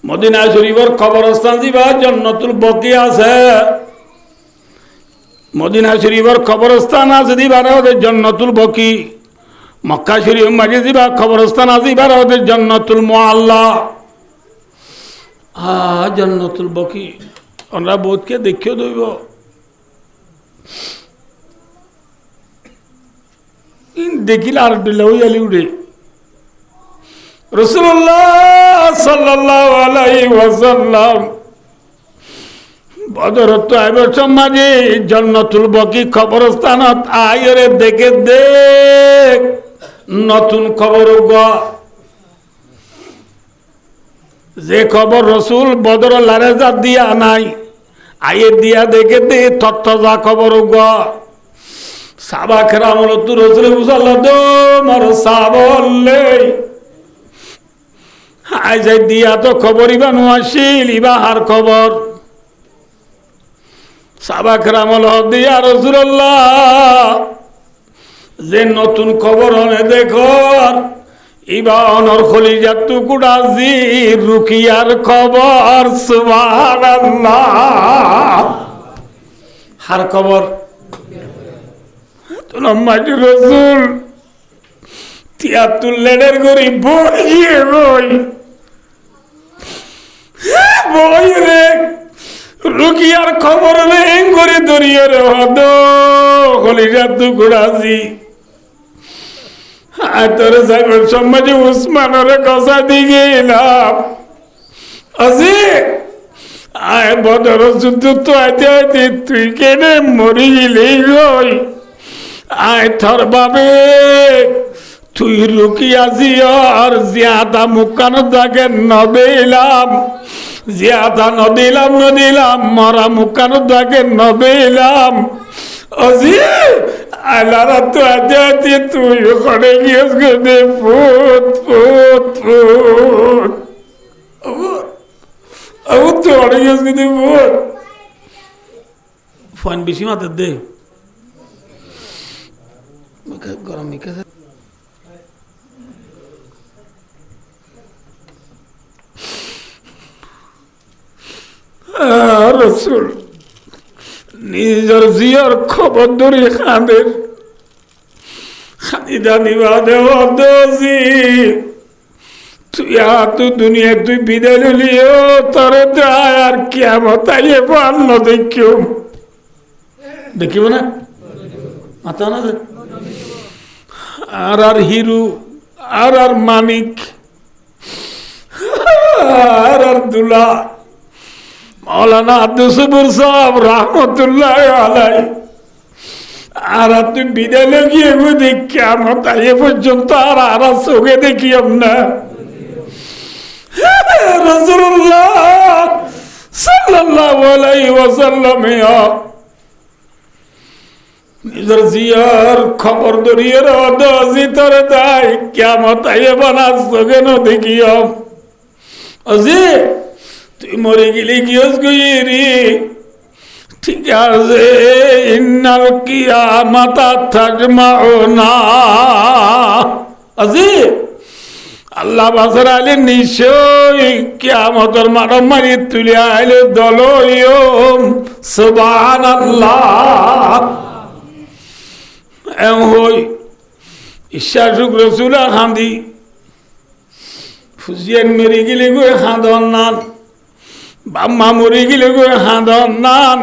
মদিনা শরীফের কবরস্থান দিবা জান্নাতুল বাকি আছে মদিনা শরীফের কবরস্থান আছে দিবার ওদের জান্নাতুল বাকি মক্কা শরীফ মাঝে দিবা কবরস্থান আছে দিবার ওদের জান্নাতুল মুআল্লা জান্নাতুল বাকি আমরা বোধকে দেখিও দইব দেখিলে আর লই আলি উঠে রাসূলুল্লাহ সাল্লাল্লাহু আলাইহি ওয়াসাল্লাম বদরত আইবার সমাজে জান্নাতুল বাকি কবরস্থানত আয়রে দেখে দেখ নতুন খবর যে খবর রসুল বদর লারে যা দিয়া নাই আয়ে দিয়া দেখে দে তত্ত্ব যা খবর সাবা কেরাম তু রসুল মুসাল্লাহ দো মর সাবলে আই যাই দিয়া তো খবর ইবা নোয়াশিল ইবা হার খবর সাবা কেরাম দিয়া রাসূলুল্লাহ যে নতুন খবর হনে দেখো ইবা অনর খলিজার টুকুরা জি রুকিয়ার খবর সুবহানাল্লাহ হার খবর তো নমাজি রাসূল তিয়াতুল লেডের গরি বইয়ে বই রে রুকিয়ার খবর নেই করে দরিয়ে রে হদ হলিরা টুকুরাছি তোর সাহেবের সমাজে উসমানের কথা দিকে এলাম আজি আয় বদর যুদ্ধ তো আইতে আইতে তুই কেনে মরি গেলি গই আয় থর বাবে তুই রুকিয়াছি আর জিয়াদা মুখান দাগে নদিলাম জিয়াদা নদিলাম মরা মুখান দাগে নদিলাম আজি আলারা তো আইতে আইতে তুই ওখানে গিয়েছ গেছে ফুট ফুট ফুট তো অনেক গিয়েছ গেছে ফুট ফোন বেশি মাথার দে গরম মিকা রসুল নিজের জিয়ার খবর ধরে খাঁদের খানিদা নিবা দেওয়াজি তুই দুনিয়া তুই বিদায় নিলিও তরে দেয় আর কিয়ামত আইয়ে পারল দেখিও দেখিব না মাথা না আর হিরু আর মানিক আর দুলা মৌলানা আব্দুল সবুর সাহেব রহমতুল্লাহ আলাই আর তুই বিদায় গিয়ে দেখি আমার তাই পর্যন্ত আর চোখে দেখি না রাসূলুল্লাহ সাল্লাল্লাহু আলাইহি ওয়াসাল্লাম নিজের জিয়ার খবর ধরিয়ে রাজি তরে তাই কিয়ামত আইয়ে বানা চোখে ন দেখিও আজি তুই মরে গেলি গিয়েছ গইরি ঠিক আছে ইন্নাল কিয়ামাতা তাজমাউনা আজি আল্লাহ বাসার আইলে নিশ্চয় কিয়ামতের মানব মারি তুলে আইলে দলইম সুবহানাল্লাহ এম হই ঈশা শুক রসুল হাঁদি ফুজিয়ান মেরে গেলে গো হাঁদন নান বাম্মা মরে গেলে গো হাঁদন নান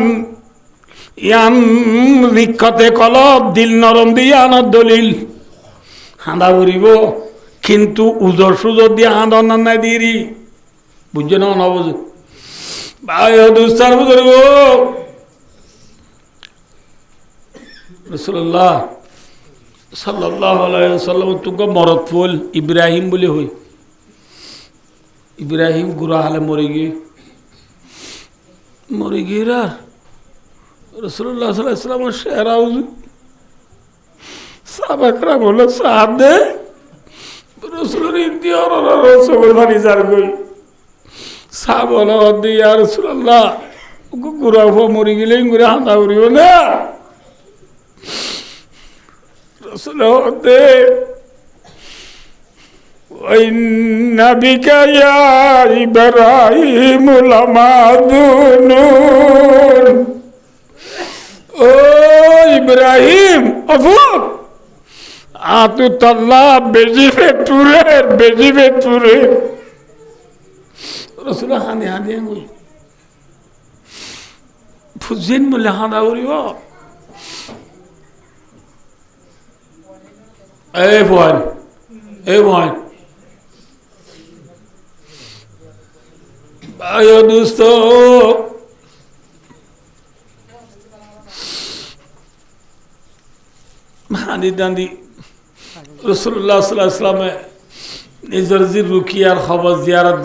ইয়ান রিক্ষতে কলব দিল নরম দিয়ে আনার দলিল হাঁদা উড়িব কিন্তু উজর সুজর দিয়ে হাঁদন নান নাই দিরি বুঝছো না নবুঝ ভাই দুস্তার বুঝর গো রাসূলুল্লাহ সাল্লাল্লাহু আলাইহি ওয়াসাল্লাম তুকে মরত ফুল ইব্রাহিম বলে হই ইব্রাহিম গুরা হালে মরে গিয়ে রাসূলুল্লাহ সাল্লাল্লাহু আলাইহি ওয়াসাল্লাম শেরা হুজুর সাহাবাকরা বলে সাহাব দে রাসূলের ইন্তিহার রাসূল বানি যার গই সাহাব বলে দি ইয়া রাসূলুল্লাহ গুরা হো মরে গেলে গুরা হাঁদা উড়িও না রাসূল দে وإن بك يا إبراهيم لمعدون ও ইব্রাহিম অফুক আতু তাল্লা বেজি ফেটুরে রাসূল হানি হানি গই ফুজিন মলে হানা উরিও এই ভয় আয় দোস্ত হানি দান্দি রাসূলুল্লাহ সাল্লাল্লাহু আলাইহি ওয়াসাল্লামে নিজের জি রুকিয়ার খবর জিয়ারত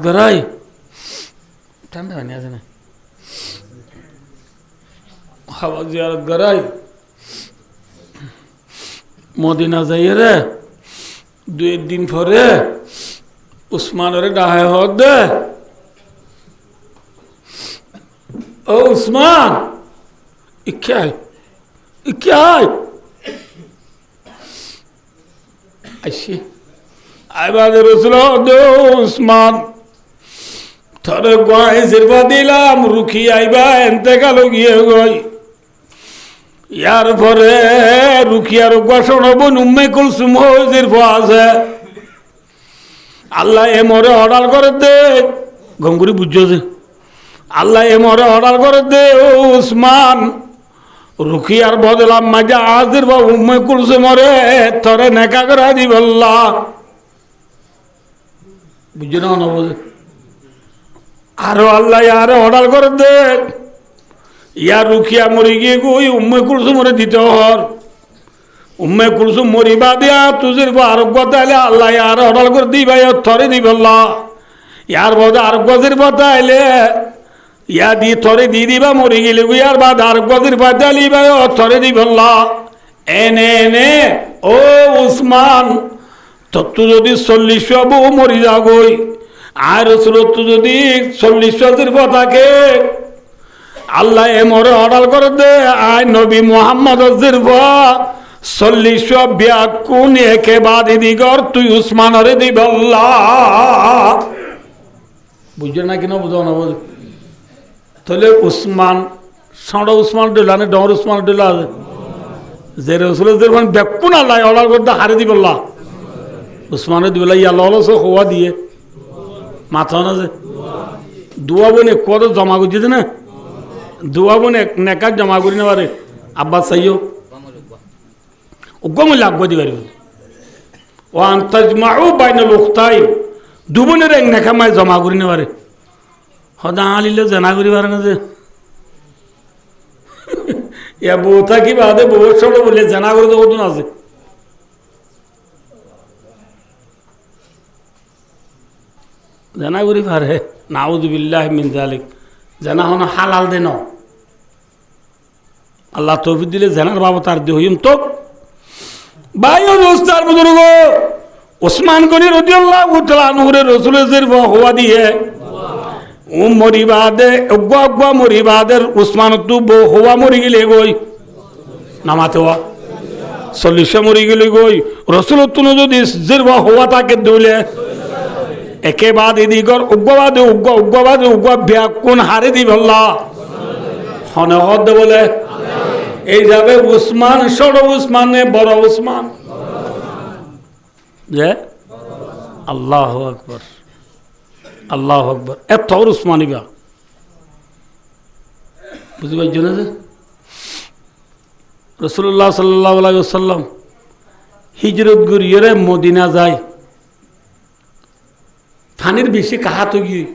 করাই ঠান্ডা হয়নি আছে না খবর জিয়ারত করাই মদিনা যাইয়ে রে 2 দিন পরে উসমানের ডাহে হদ দে ও উসমান ইকাই আইসি আইবাদ রসুল দে উসমান থরে গায়ে জিরবা দিলাম রুখি আইবা এন্তেকাল গিয়ে গই ইয়ার পরে রুখিয়ার উপাসন বোন উম্মে কুলসুম হজির আছে আল্লাহ এ মরে অর্ডার করে দে গঙ্গুরি বুঝছো যে আল্লাহ এ মরে অর্ডার করে দে ও উসমান রুকিয়ার বদলাম মাঝে আজির বা উম্মে কুলসে মরে তরে নেকা করে দি বললা বুঝছো না না বোঝে আরো আল্লাহ আরো অর্ডার করে দে ইয়ার রুকিয়া মরি গিয়ে গই উম্মে কুলসে মরে দিতে হর উম্মে কুলসুম মরিবা দিয়া তুজির আরোগ্য তাইলে আল্লাহ আর অর্ডার করে দিবা থরে দি বললা ইয়ার বদে আরোগ্যের পাতাইলে ইয়া দি থরে দি দিবা মরি গেলে ইয়ার বাদ আরোগ্যের পাতাইলিবা থরে দি বললা এনে এনে ও উসমান তত্ত্ব যদি 40 বউ মরি যা গই আর রসুলত্ব যদি 40 থাকে আল্লাহ এ মরে অর্ডার করে দে আয় নবী মোহাম্মদ জিরবা 40 ব্যাকুন একে বাদ দিগর তুই উসমানরে দি বল্লা বুঝছো না কিনা বুঝো না বুঝ তাহলে উসমান সাঁড়া উসমান ডেলা না ডর উসমান ডেলা যে রসুলের যেরকম ব্যাকুন আল্লাহ অর্ডার করতে হারে দি বললা উসমানে দি বললা ইয়াল্লাহ হওয়া দিয়ে মাথা না যে দুয়া বোনে কত জমা করছে না দুয়া বোনে নেকার জমা করি না পারে আব্বাস সাইও উগ্গম লাগবো দি পারবে ও আন্তাজমাউ বাইনাল উখতাইন দুবনের এক নেকামায় জমা করি না পারে হদা আলিলে জানা করি পারে না যে ইয়া বউ থাকি বাদে বউ সব বলে জানা করে তো কতন আছে জানা করি পারে নাউযু বিল্লাহি মিন যালিক জানা হন হালাল দেন আল্লাহ তৌফিক দিলে জানার বাবা তার দিয়ে হইম তো ভাইও দোস্তার বুজুর্গ ওসমান গনি রাদিয়াল্লাহু তাআলা নূরে রাসূলের জিরবা হওয়া দিয়ে ও মরিবাদে অগ্গা মরিবাদের ওসমান তু বো হওয়া মরি গেলে গই নামাতে হওয়া 40 মরি গেলে গই রাসূল তু যদি জিরবা হওয়া তাকে দইলে একে বাদ দিগর উগ্গবাদে ব্যাকুন হারে দি বল্লা হনে হদ বলে এই যাবে উসমান ছোট উসমান নে বড় উসমান যে আল্লাহু আকবার আল্লাহু আকবার এত উসমানী বা বুঝতে পারছো না যে রাসূলুল্লাহ সাল্লাল্লাহু আলাইহি ওয়াসাল্লাম হিজরত করিয়ে মদিনা যায় থানির বেশি কাহা তো গিয়ে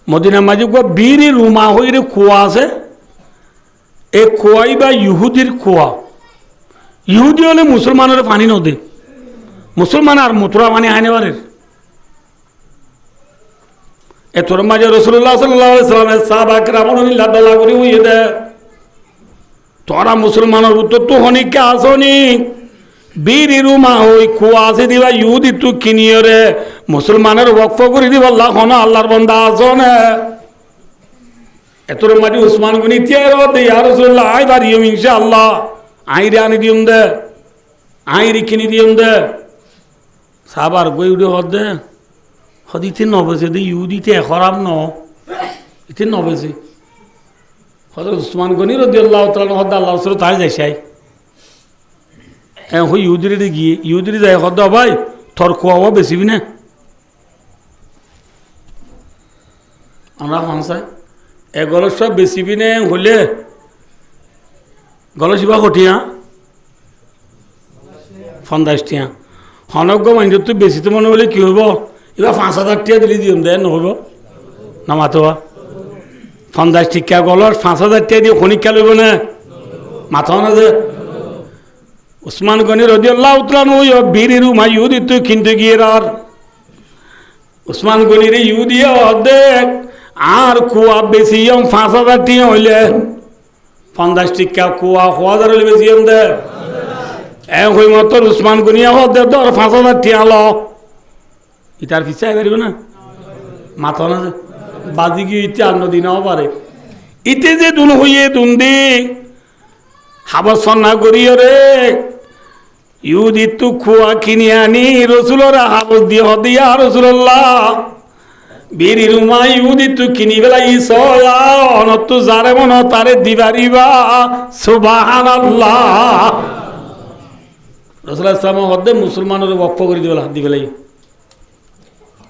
মদিনা মাঝে বীর রুমা হইরে কুয়া আছে এই কুয়াই বা ইহুদির কুয়া ইহুদি হলে মুসলমানের পানি নদে মুসলমান আর মথুরা পানি আইনে পারে এতর মাঝে রাসূলুল্লাহ সাল্লাল্লাহু আলাইহি ওয়াসাল্লামের সাহাবাকেরা বলনিল্লাহ দলা করে হইয়ে দে তোরা মুসলমানের উত্তর তো হনিকে আসনি বীর রুমা হই কুয়া আছে দিবা ইহুদি তু কিনিয়ে রে মুসলমানের ওয়াকফ করে দিব আল্লাহ হন আল্লাহর বান্দা আসনে এতর মাঝে উসমান গনি তিয়ার দে ইয়া রাসূলুল্লাহ আই বারিও ইনশাআল্লাহ আইরে আনি দিউম দে আইরে কিনি দিউম দে সাবার গই উড়ে হদ দে হদিতে নবেছে দে ইহুদিতে খরাব ন ইতে নবেছে হযরত উসমান গনি রাদিয়াল্লাহু তাআলা হদ আল্লাহ রাসূল তাই যাইছাই হ্যাঁ হই ইহুদিরে গিয়ে ইহুদিরে যাই হদ ভাই তোর কোয়া বেশিবি না আমরা হানসাই এ গলস সব বেশিবি না হলে গলসিবা কঠিয়া 50 টিয়া হনক মাইন্ড তুই বেশি তো মনে হলে কি হইব এবার 5000 টিয়া দিলি দিম দেয় নহব না মাতোয়া 50 টিকা গলস 5000 টিয়া দিয়ে খনিকা লইব না মাথাও না যে উসমান গনি রাদিয়াল্লাহু তাআলা ওই বীর রুমা ইহুদি তুই কিনতে গিয়ে আর উসমান গনি রে ইহুদি অর্ধেক আর কুয়া বেশি 5000 টিয়া হইলে 50 টিকা কুয়া 1000 হইলে বেশি দে এ হই মত উসমান গনি অর্ধেক 5000 টিয়া ল ইতার পিছাই পারিব না মাথা না বাজি গিয়ে ইতে আর দিনও পারে ইতে যে দুন হইয়ে দুন্দি হাবসনা করিও রে ইহুদি তু খুয়া কিনি আনি রসুলরা হাবস দিয়ে হদিয়া রাসূলুল্লাহ বীর রুমা ইহুদি তু কিনি বেলা ইসয়া অনত জারে মন তারে দিবারিবা সুবহানাল্লাহ রসুল্লাহ ইসলামের মধ্যে মুসলমানের বক্ষ করে দিবে হাত দিবে লাগে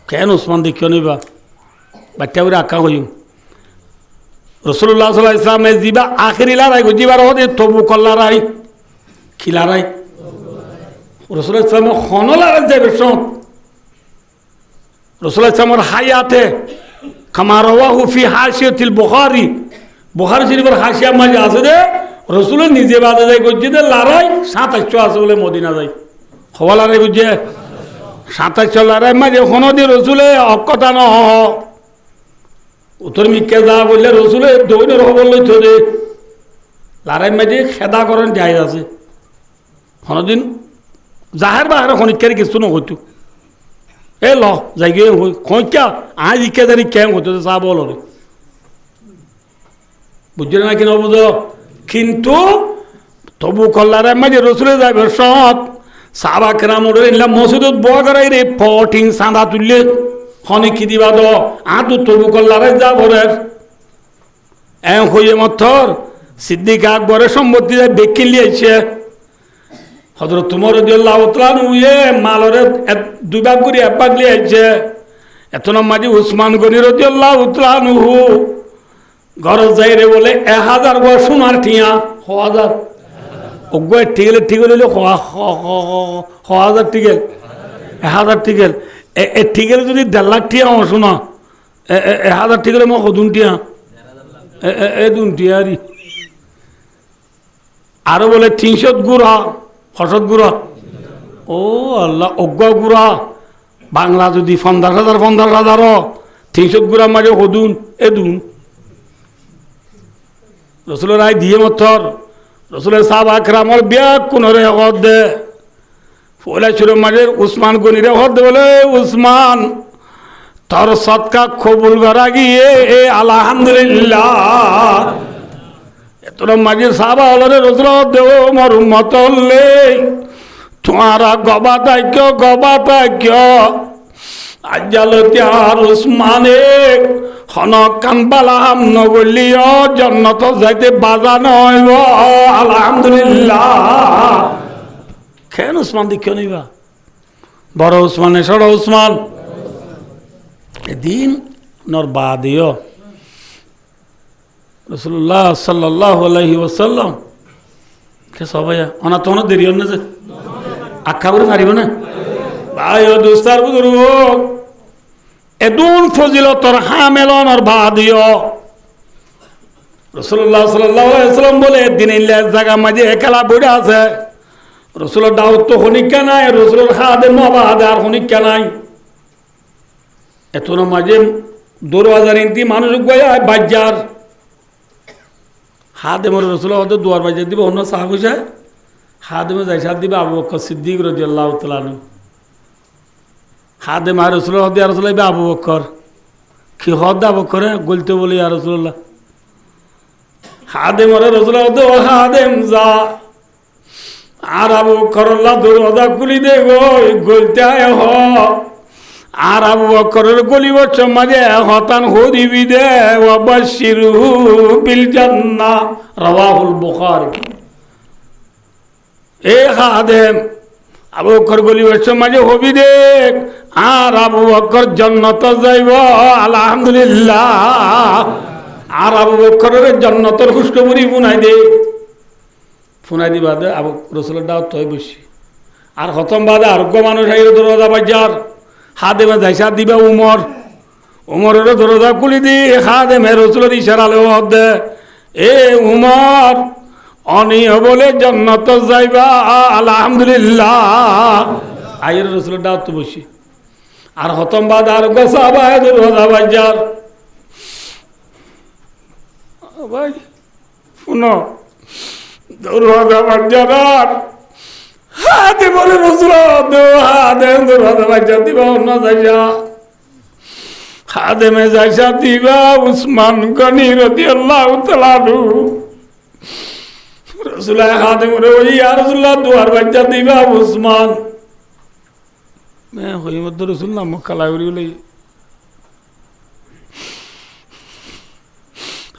কেন উসমান দেখিও নিবা বাচ্চা করে আঁকা হইম রসুল্লাহ সাল্লাহ ইসলামে যিবা আখেরি লড়াই যিবার হতে তবু কল্লারাই কি লড়াই রসুল্লাহ ইসলামের হন লড়াই যাবে সব রসুল্লাহ ইসলামের হায়াতে কামারওয়াহু ফি হাসিয়াতিল বুখারী বুখারী শরীফের হাসিয়া মাঝে আছে যে রসুল নিজে বাদে যায় করছে যে লড়াই 2700 আছে বলে মদিনা যায় হওয়া লড়াই করছে 2700 লড়াই মাঝে হন দিয়ে রসুলে অকথা ন উত্তর মিকে যা বললে রসুলে দৌড়ের হবল লইতে দে লড়াই মাঝে খেদা করেন যাই আছে হনদিন জাহের বাহের খনিকারি কিছু নহতো এ ল যাই গিয়ে খোঁজা আজ ইকে জানি কেম হতো চা বল রে বুঝলে না কিনা বুঝো কিন্তু তবু কল্লারে মাঝে রসুলে যাবে সব সাবা কেরাম ইনলাম মসজিদত বয়া করাই রে ফটিং চাঁদা তুললে খনি কি দিবা দ আদু তবু কল্লারে যা ভরের হইয়ে মথর সিদ্দিক আকবরের সম্পত্তি বেকিন লিয়েছে হজরত তোমার উয়ে মালরে 2 ভাগ করে 1 ভাগ লিয়েছে এত মাঝে উসমান গনি রদিয়াল্লাহু তাআলা ঘর যাই রে বলে 1000 গো সোনার টিয়া 1000 ওগো টিগেলে টিগেলে 1000 টিগেল 1000 টিগেল এ টিগেল যদি 1.5 লাখ টিয়া শোনা 1000 টিগেলে মো হদুন টিয়া এ দুন টিয়ারি আরো বলে 300 গুড়া হসত গুড়া ও আল্লাহ অজ্ঞ গুড়া বাংলা যদি 50,000 300 গুড়া মাঝে হদুন এদুন রসুলের আয় দিয়ে মথর রসুলের সাহাবা কেরামর বিয়া কোনরে হদ দে ফলে ছিল মাঝে উসমান গনিরে হদ দে বলে উসমান তোর সৎকা কবুল করা গিয়ে আলহামদুলিল্লাহ এত মাঝে সাহাবা হলে রসুল দেও মর মতলে তোমারা গবা তাক্য আজ্জালতে আর উসমানে হনক কানবালাম নগলিও জন্নত যাইতে বাজা নয় আলহামদুলিল্লাহ কেন উসমান দেখিও নিবা বড় উসমানে সড় উসমান এদিন নর বাদিও রসুল্লাহ সাল্লাল্লাহু আলাইহি ওয়াসাল্লাম কে সবাই অনা তো দেরি হন না যে আখ্যা করে পারিব না ভাই ও দোস্তার বুজুর্গ এদুন ফজিলতর হামেলনর বাদিও রসুল্লাহ সাল্লাল্লাহু আলাইহি ওয়াসাল্লাম বলে দিন জায়গা মাঝে একলা বইটা আছে রসুলের দাওয়াত তো হনিকা নাই রসুলের খাদেম মাবাদে আর হনিকা নাই এত মাঝে 2000 ইন্তি মানুষ গয়া বাজার হাদেমর রসুল হতে দুয়ার বাজার দিব অন্য সাহাবুসায় হাদেমে যাই সাথ দিবে আবু বকর সিদ্দিক রাদিয়াল্লাহু তাআলা হাদেম আর রসুল হতে আর রসুল আবু বকর কি হদ আবু বকরে গলতে বলি আর রসুল্লাহ হাদেম আর রসুল হতে ও হাদেম যা আর আবু বকর আল্লাহ দরওয়াজা খুলি দে গো গলতে আয় হ আর আবু বকরের গলিবর সমাজে হতান হদিবি দে ওয়াবাশিরু বিল জান্নাহ রাওয়াহুল বুখারী এ খাদেম আবু বকর গলিবর সমাজে হবি দে আর আবু বকর জান্নাত যাইব আলহামদুলিল্লাহ আর আবু বকরের জান্নাতের খুশখবরি ফুনাই দিবা দে আবু রাসূলের দাওয়াত তই বসি আর খতম বাদে আরোগ্য মানুষ আইরে দরজা বাজার হাদেমে যাইসা দিবা উমরের দরজা খুলি দি হাদেমে রসুলের ইশারালে দে এ উমর অনিয় বলে জান্নাত যাইবা আলহামদুলিল্লাহ আইর রসুলের দাওয়াত বসি আর হতম বাদ আর গোসাবায় দরজা বাজার ভাই শুনো দরজা বাজার হাতে বলে রসুল দরজা বাজার দিবা অন্য যাইসা খাদেমে যাইসা দিবা উসমান গনি রাদিয়াল্লাহু তাআলা রসুল খাদেম রে ওই ইয়া রাসূলুল্লাহ দুয়ার বাজার দিবা উসমান মে হই মদ রসুল নাম কালাউরি বলে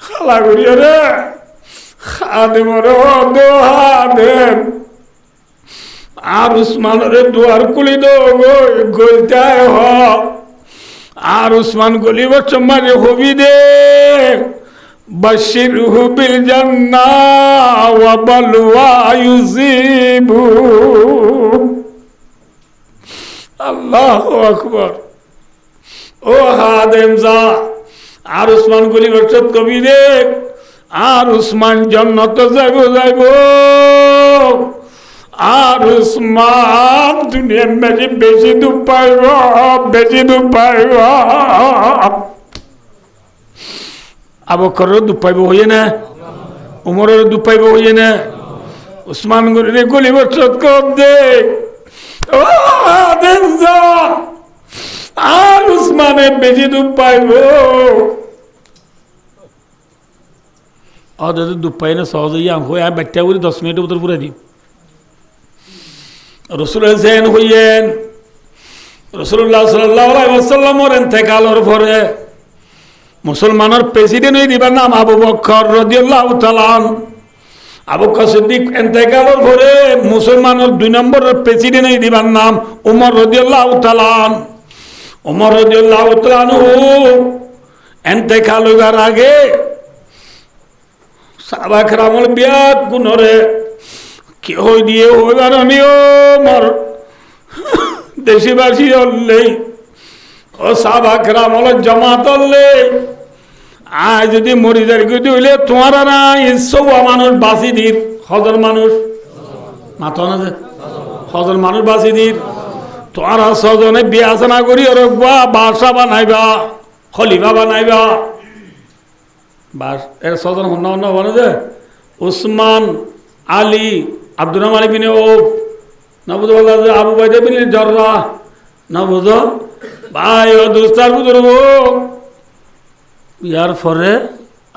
খালাগুড়ি রে খাদেম রে ও দো হাদেম আর উসমানের দুয়ার খুলি দো গলতায় হ আর উসমান গলিবার সম্মানে হবি দে বাশিরহু বিল জান্নাহ ওয়া বালওয়া ইউসিবু। আল্লাহু আকবার। ও হাদেম যা আর উসমান গলিবার সত কবি দে আর উসমান জান্নাত যাইব আর উসমান দুনিয়ার মাঝে বেশি দুঃখ পাইব বেশি দুঃখ পাইব। আবু বকরের দুঃখ পাইব হইয়ে না, উমরের দুঃখ পাইব হইয়ে না, উসমান গলিরে গলিবার সত কব দে ও আদেম যা আর উসমানে বেশি দুঃখ পাইব। দুঃখ পাই না সহজে হয়ে বাচ্চা করে 10 মিনিটের ভিতর পুরে দিই। রসুল হোসেন হইয়েন রসুল্লাহ সাল্লাল্লাহু আলাইহি ওয়াসাল্লামের ইন্তেকালের পরে মুসলমানের প্রেসিডেন্ট হয়ে দিবার নাম আবু বকর রাদিয়াল্লাহু তাআলা। আবু বকর সিদ্দিক ইন্তেকালের পরে মুসলমানের 2 নম্বরের প্রেসিডেন্ট হয়ে দিবার নাম উমর রাদিয়াল্লাহু তাআলা। উমর রাদিয়াল্লাহু তাআলা ইন্তেকাল হইবার আগে সাহাবা কেরামল বিয়াত গুণরে কি হই দিয়ে হইবার নিয়মর দেশবাসী হলে ও সাহাবা কেরামল জমাত হলে আজ যদি মরি যাই হইলে তোমার নাই সৌয়া মানুষ বাঁচি দির হজর মানুষ মাথা না যে হজর মানুষ বাঁচি দির তোমার ছজনে বিয়া চানা করি রখবা বাসা বানাইবা খলিফা বানাইবা বাস এর ছজন হন্য হন্য বলে যে উসমান আলী আব্দুর রহমান বিন আউফ না বুঝো আবু বাইদা বিন জাররাহ না বুঝো ভাই ও দুস্তার বুজুর্গ ইয়ার পরে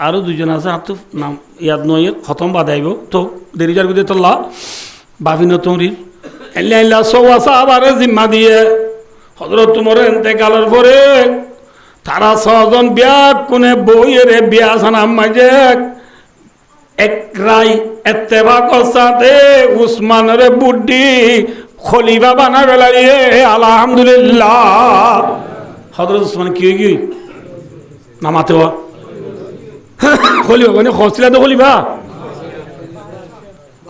আরো 2 জন আছে আর তো নাম ইয়াদ নয় খতম বাদাইব তো দেরি যার বিদে তোল্লা বাবিন তৌরির আল্লাহ আল্লাহ সওয়া সাহাবারে জিম্মা দিয়ে হযরত উমরের ইন্তেকালের পরে তারা 6 জন বিয়া কোনে বইয়ের বিয়া সানাম মাঝে এক রাই ইত্তেফাক সাথে উসমানের বুদ্ধি খলিফা বানাবে লাগিয়ে আলহামদুলিল্লাহ। হযরত উসমান কি হই গই নামাতে হ খলিফা মানে খসিলা তো খলিফা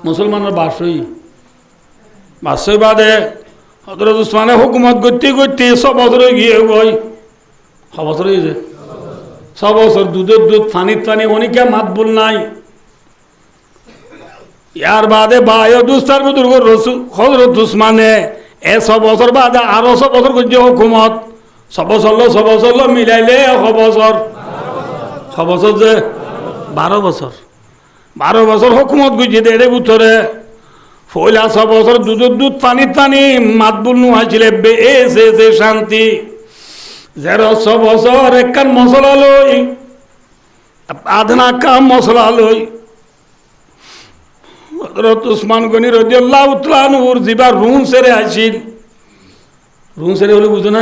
মুসলমানের বাসই বাদে হযরত উসমানে হুকুমত করতে করতে 6 বছর গিয়ে গই 6 বছর হয়েছে 6 বছর দুধের দুধ পানির পানি অনেকে মাত বল নাই। ইয়ার বাদে বায়ু দুস্তার বুজুর্গ রসুল হযরত উসমানে 6 বছর বাদে আরো 6 বছর করছে হুকুমত 6 বছর মিলাইলে 6 বছর যে 12 বছর হুকুমত গুজে দেড়ে বুথরে ফইলা 6 বছর দুধের দুধ পানির পানি মাত বল নুহাইছিলে বেসে শান্তি 6 বছর একখান মশলা লই আধনা কাম মশলা লই হযরত উসমান গনি রাদিয়াল্লাহু তাআলা নূর জিবা রুম সেরে আসিল রুম সেরে হলে বুঝো না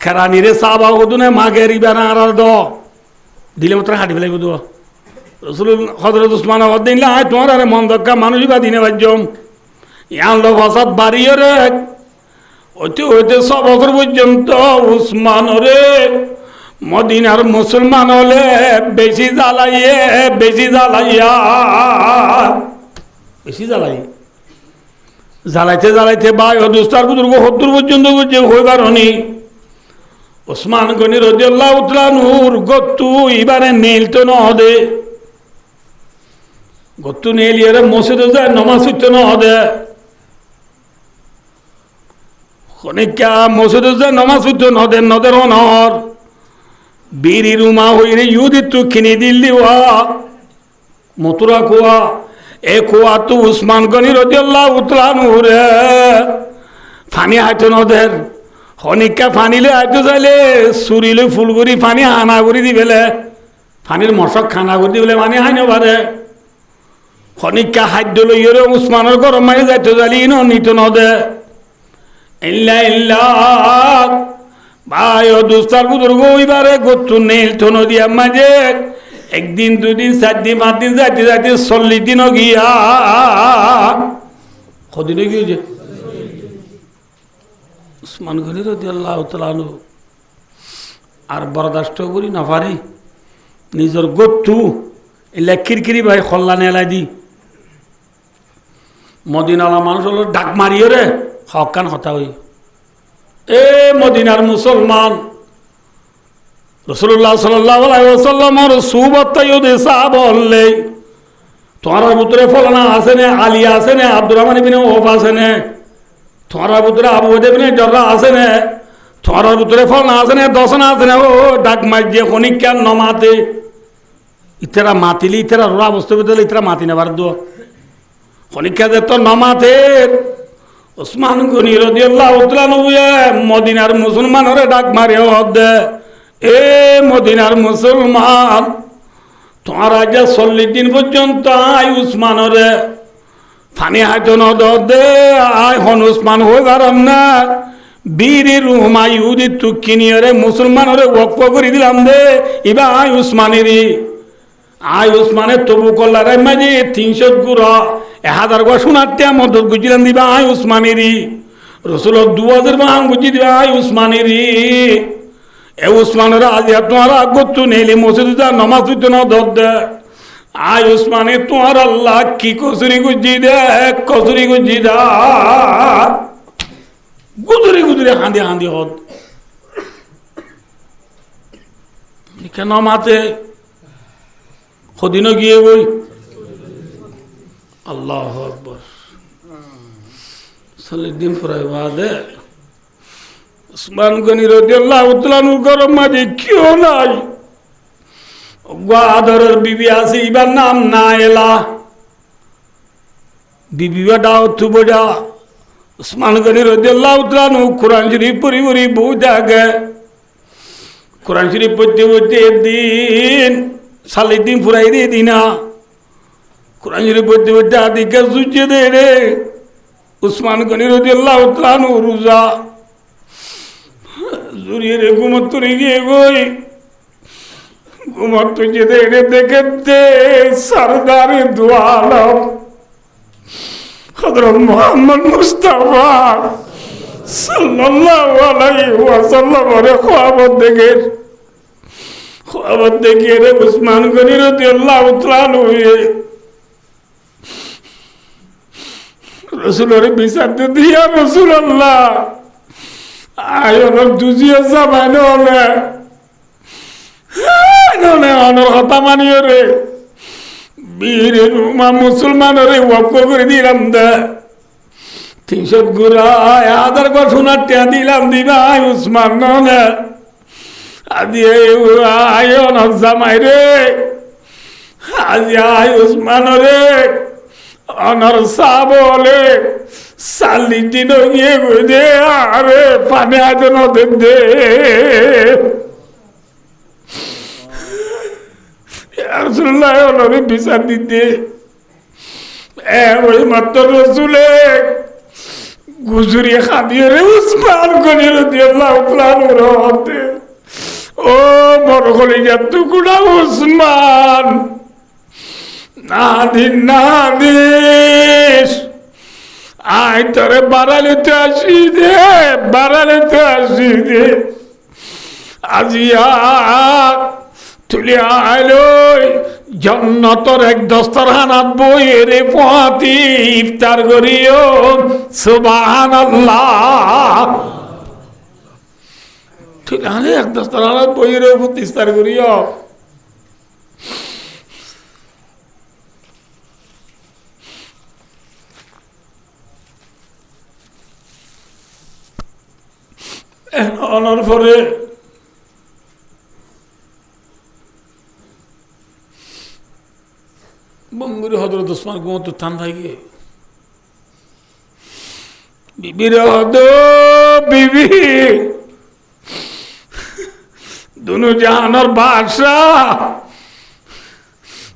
খেরানিরে সাহাবা ওদুনে মাগেরি বানা আর দ দিলে মাত্র হাঁটি ফেলাই বুঝো রসুল হযরত উসমান দিন লা তোমার আরে মন দক্কা মানুষ বা দিনে বাজম ইয়ান লো ফাসাদ বাড়িয়ে রে হইতে 6 বছর পর্যন্ত উসমান রে মদিনার মুসলমান হলে বেশি জ্বালাইতে বাই দুস্তার বুজুর্গ 70 পর্যন্ত বুঝে হইবার হনি উসমান গনি রাদিয়াল্লাহু তাআলা নূর গত্তু ইবারে নীলতো নহদে গত্তু নীলিয়ারে মসজিদে যায় নামাজ পড়তে নহদে খনিকা মসজিদে যায় নামাজ পড়তে নহদে নদের অনর বীরি রুমা হইরে ইউদিতু কিনি দিল্লি ওয়া মথুরা কুয়া এ কুয়া তো উসমান গনি রাদিয়াল্লাহু তাআলা নূরে ফানি হাইতো নদের খনিকা ফানিলে হাইতো যাইলে সুরিলে ফুলগুড়ি ফানি হানা করে দিবেলে ফানির মশক খানা করে দিবেলে মানে হাইনো পারে খনিকা খাদ্য লইরে উসমানের গরম মারি যাইতো যাইলে ইনো নিত নদে ইল্লা ভাই ও দুস্তার বুজুর্গ ওইবারে গত্তু নীল তো নদীর মাঝে 1 দিন 2 দিন 4 দিন 5 দিন যাইতে 40 দিনও গিয়া কদিনে গিয়েছে উসমান গনি রাদিয়াল্লাহু তাআলা আনহু আর বরদাস্ত করি না পারি নিজের গত্তু এলা কিরকিরি ভাই খল্লানে এলাই দি মদিনালা মানুষ হলো ডাক মারিয়ে রে হকান হতা হই এ মদিনার মুসলমান রাসূলুল্লাহ সাল্লাল্লাহু আলাইহি ওয়াসাল্লামের সুবতায়ও দে সাহাব বললে তোমার ভিতরে ফলানা আছে না আলী আছে না আব্দুর রহমান ইবনে ওফ আছে না তোমার ভিতরে আবু উবাইদা ইবনে জাররাহ আছে না তোমার ভিতরে ফলানা আছে না দশনা আছে না ও ডাক মাইজে খনিকার নমাতে ইতরা মাতিলি ইতরা রোড়া বস্তু বদলে ইতরা মাতি নেবার দো খনিকা যে তো নমাতের উসমান গনি রাদিয়াল্লাহু তাআলা নবুয়ে মদিনার মুসলমানরে ডাক মারে দে এ মদিনার মুসলমান তোমার আজ 40 দিন পর্যন্ত আই উসমানরে ফানি হাজন দে আই হন উসমান হই পারম না বীরের রুমা ইহুদি তুকিনিয়রে মুসলমানরে ওয়াকফ করে দিলাম দে ইবা আই উসমানেরি আই উসমানের তবু কল্লারে মাঝে 300 গুড়া 1000 গা শোনাতে মদত গুজিলাম দিবা আই উসমানেরি রসুল 2000 বাং বুঝি দিবা আই উসমানেরি এ উসমানের আজ তোমার আগত নেলি মসজিদে নামাজ পড়তে না দে আই উসমানে তোমার আল্লাহ কি কসুরি গুজি দে কসুরি গুজি দা গুজরি গুজরি হাঁদি হাঁদি হদ কেন মাতে সদিনও গিয়ে বই আল্লাহ আকবার 40 দিন পরে বাদে উসমান গনি রাদিয়াল্লাহু তাআলা গরম মাঝে কেউ নাই আদরের বিবি আছে ইবার নাম না এলা বিবি ডাও তু বজা উসমান গনি রাদিয়াল্লাহু তাআলা কোরআন শরীফ পড়ি পড়ি বউ জাগে কোরআন শরীফ পড়তে পড়তে দিন 40 দিন ফুরাই দিয়ে দিনা কোরআন শরীফ পড়তে পড়তে আদিকে সুজিয়ে দে রে উসমান গনি রাদিয়াল্লাহু তাআলা রোজা জুরিয়ে রে ঘুমত তুই গিয়ে গই ঘুমত তুই যে দেখে দে সরদারে দু আলম হযরত মুহাম্মদ মুস্তাফা সাল্লাল্লাহু আলাইহি ওয়াসাল্লাম রে খ্বাবত দেখে রে উসমান গনি রাদিয়াল্লাহু তাআলা রাসূলের বিচার দিয়া রাসূলুল্লাহ আয়ন দুজিয়া জামানো না অনর কথা মানিও রে বীর রুমা মুসলমানরে ওয়াকফ করে দিলাম দা 300 গুড়া 1000 গা সোনার টিয়া দিলাম দিবা উসমান না আদি আয়ন জামাই রে আজি আয় উসমান রে অনর সাবলে 40 দিন গিয়ে গই দে আরে পানি আজন দে রাসূলুল্লাহ ওনারে বিচার দিতে ওই মাত্র রসুলে গুজরিয়ে খাদিয়ে রে উসমান গনি রাদিয়াল্লাহু তাআলা হতে ও বড় কলিজার টুকরা উসমান না দিস আই তোরে বাড়ালেতে আসি দে আজিয়া তুলে আলো জন্নতর এক দস্তরখানাত বইরে পাতি ইফতার করিও সুবহানাল্লাহ তুলে আলে এক দস্তরখানাত বইরে ইফতার করিও অনার পরে বঙ্গুরি হযরত ওসমান ঘুমত থান ভাইগে বিবির হদ বিবি দুনো জাহানের বাদশাহ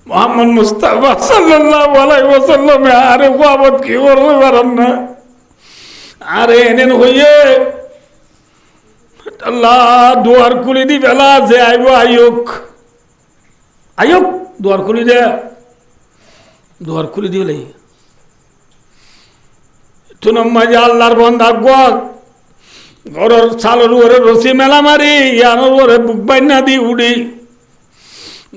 মোহাম্মদ মুস্তাফা সাল্লাল্লাহু আলাইহি ওয়াসাল্লাম আরে খ্বাবত কি করবে পারেন না আরে এনেন হইয়ে আল্লাহ দুয়ার খুলি দি বেলা যে আইব আয়ুক দুয়ার খুলি দে দুয়ার খুলি দিলে তুনম মাঝে আল্লাহর বন্ধা গোয়া ঘরের চালের উপরে রসি মেলা মারি ইয়ানোর উপরে বুক বাইনা দি উড়ি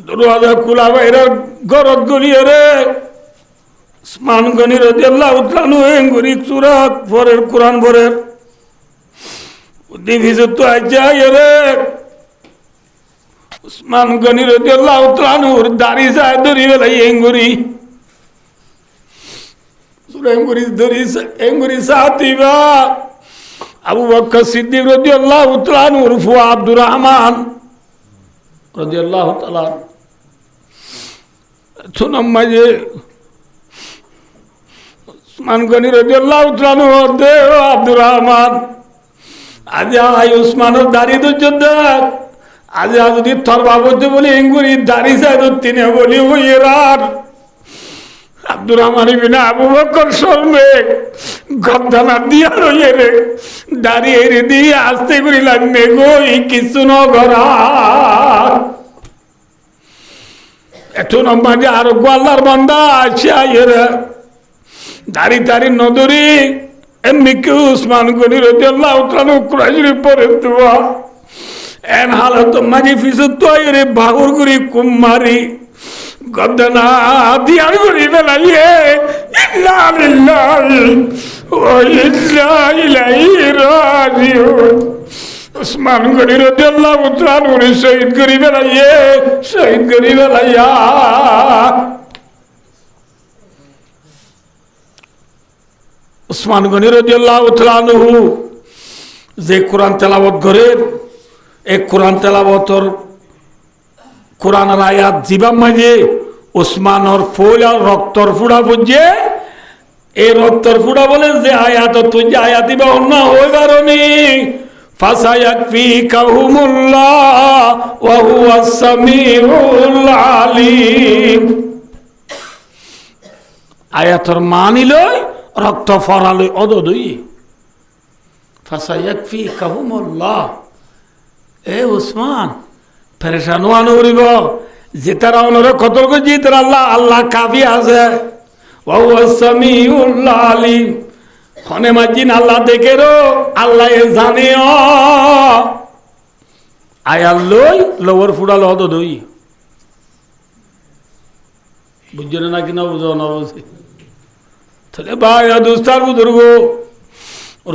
দরওয়াজা খোলা বাইরের ঘরত গলিয়ে রে উসমান গনি রাদিয়াল্লাহু তাআলা এঙ্গুরি সূরাত পরের কোরআন পরের দিভিজত আইয়া রে উসমান গনি রাদিয়াল্লাহু তাআলা ওর দাড়ি যায় ধরি বেলাই এঙ্গুরি সূরা এঙ্গুরি সাতিবা আবু বকর সিদ্দিক রাদিয়াল্লাহু তাআলা ওরফ আব্দুর রহমান রাদিয়াল্লাহু তাআলা সুনাম মাঝে উসমান গনি রাদিয়াল্লাহু তাআলা দে আব্দুর রহমান আজ আই উসমানের দাড়ি দুজদ আজ যদি তোর বাবুতে বলি এঙ্গুরি দাড়ি চাই তো তিনি বলি ওইরার আব্দুর রহমান ইবনে আবু বকর শর্মে গদ্দানা দিয়া রইয়ে রে দাড়ি এরে দিয়ে আসতে করি লাগবে গই কিছু নগরা এত নম্বরে আরো গোয়াল্লার বান্দা আছে আইরে দাড়ি তারি নদরি এমনি কি উসমান গনি রাদিয়াল্লাহু তাআলা কুরাইশি পরে দেওয়া এন হালত মাঝে ফিসত তো আইরে বাগুর করি কুমারি গদ্দানা দিয়া করি বেলাইয়ে ইন্না লিল্লাহি ওয়া ইন্না ইলাইহি রাজিউন উসমান গনি রাদিয়াল্লাহু তাআলা শহীদ করি বেলাইয়া উসমান গনি রাদিয়াল্লাহু তাআলা যে কোরআন তেলাওয়াত করেন এই কোরআন তেলাওয়াতর কোরআনের আয়াত জিবাম মাঝে উসমানর ফুল আর রক্তর ফুড়া বুঝে এই রক্তর ফুড়া বলে যে আয়াত তুই যে আয়াত দিবা অন্য হয়ে পারনি ফাসায়াকফিকাহুমুল্লাহ ওয়া হুয়াস সামিউল আলিম আয়াতর মানিলই রক্ত ফরালই অদদই ফাসায়াকফিকাহুমুল্লাহ এ উসমান পেরেশান ওয়ান করিব যে তারা ওনারা কতল করছি তারা আল্লাহ কাফি আছে ওয়া হুয়াস সামিউল আলিম হনে মাজিন আল্লাহ দেখে রো আল্লাহ জানে আয়াল লই লবর ফুড়াল হতো দই বুঝছো না কিনা বুঝো না বুঝি তাহলে ভাই দুস্তার বুজুর্গ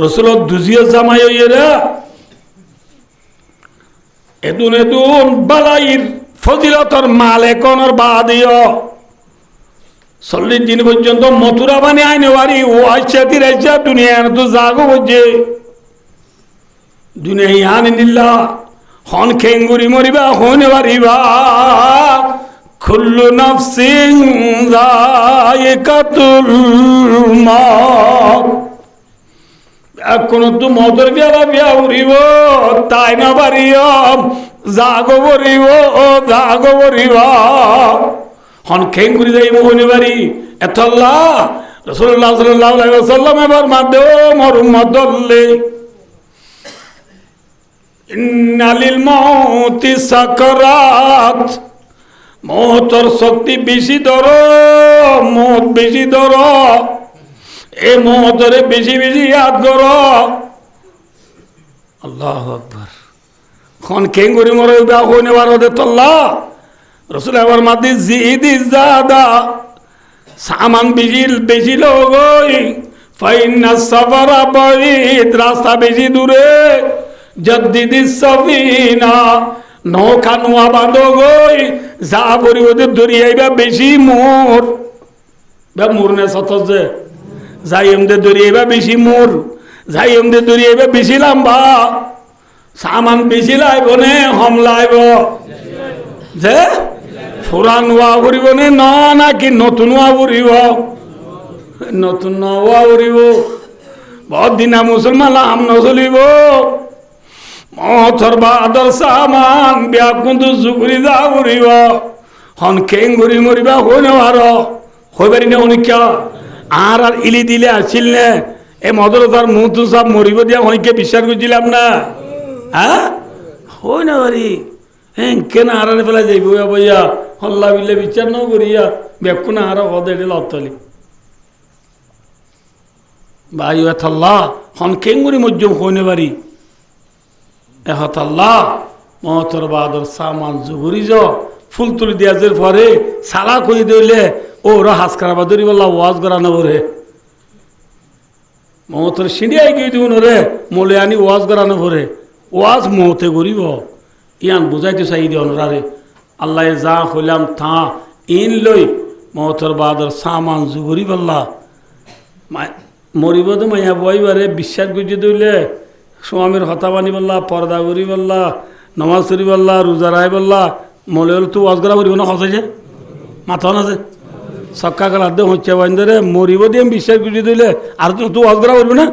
রসুল দুজিয়া জামাই এরা এদুন বালাইর ফজিলতর মালেকনের বাদিও 40 দিন পর্যন্ত মথুরা বানি আইনে বাড়ি ও আইসাতি রাইসা দুনিয়ার তো জাগো বুঝে দুনিয়া ইয়ানি নিল্লা হন খেঙ্গুরি মরিবা হনে বাড়িবা কুল্লু নাফসিন যায়িকাতুল মাউত এখন তো মদর বেলা বিয়া উড়িব তাই না বাড়িও জাগো বরিবা হন খেঙ্গুরি যাইব হনে বাড়ি এতল্লা রাসূলুল্লাহ সাল্লাল্লাহু আলাইহি ওয়াসাল্লাম এবার মাদে মোর মদল্লে ইন্না লিল মাউতি সাকরাত মওতর শক্তি বেশি ধরো মত বেশি ধরো এ মওতরে বেশি বেশি ইয়াদ করো আল্লাহু আকবার খন খেঙ্গুরি মরে বা হনে বার হতে তল্লা রসুল আবার মাদি জিদি জাদা সামান বেশি লোক ফাইন্না সাফারা বাঈদ রাস্তা বেশি দূরে জদ্দিদি সাফিনা নৌকা নোয়া বাঁধো গই যা পরি ওদের দরিয়াইবা বেশি মোর বা মুরনে সতজে যাই এমদের দরিয়াইবা বেশি মোর যাই এমদের দরিয়াইবা বেশি লম্বা সামান বেশি লাইব নে হম লাইব যে পুরান ওয়া করিব নে নাকি নতুন ওয়া করিব নতুন ওয়া করিব বহুত দিনা মুসলমান আম নচলিব মথর বাদর সামান বিয়া কিন্তু জুগুরি যা করিব হন খেং ঘুরি মরিবা হইনে আর হইবারি না অনিকা আর ইলি দিলে আসিল নে এ মদরতার মুহ তো সব মরিব দিয়া হইকে বিশ্বাস করছিলাম না হ্যাঁ হই না বাড়ি হ্যাঁ কেন আরানে ফেলা যাইব বইয়া হল্লা বিলে বিচার ন করিয়া বেকুনা আর হদে লতলি ভাই এথাল্লাহ হন কেঙ্গুরি মজ্জুম হইনে বাড়ি এহতাল্লাহ মহতর বাদর সামান জুগুরি য ফুল তুলি দিয়াজের পরে সালা কই দিলে ওরা হাস খারাপ ধরি বললা ওয়াজ করানো রে মহতর সিঁড়িয়াই গিয়ে দিন রে মলে আনি ওয়াজ করানো ভরে ওয়াজ মহতে করিব ইয়ান বুঝাইতে চাই দিয়ে অনরারে আল্লাহ যা হইলাম থা ইন লই মহতর বাদর সামান জুগুরি বললা মরিব তো মাইয়া বইবারে বিশ্বাস গুজি দইলে স্বামীর হতা বানি বললা পর্দা করি বললা নমাজ করি বললা রোজা রায় বললা মলে হল তো ওয়াজ করা করিব না হসাইছে মাথা না যে সক্কা গেলা দে হচ্ছে বান্ধরে মরিব দিয়ে বিশ্বাস গুজি দইলে আর তুই ওয়াজ করা করবি না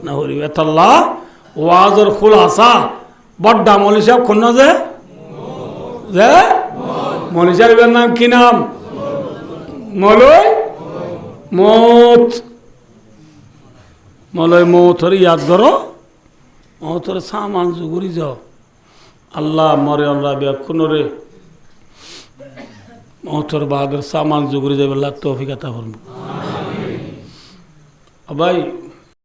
না করিব এতাল্লাহ ওয়াজর ফুল আসা বড্ডা মলি সাহেব খুন যে মলি সাহেবের নাম কি নাম মলয় মত মলয় মৌথর ইয়াদ করো মৌথর সামান জুগুরি যাও আল্লাহ মরে আমরা ব্যাকুন রে মৌথর বাহাদুর সামান জুগুরি যাবে আল্লাহ তৌফিক আতা করবো ভাই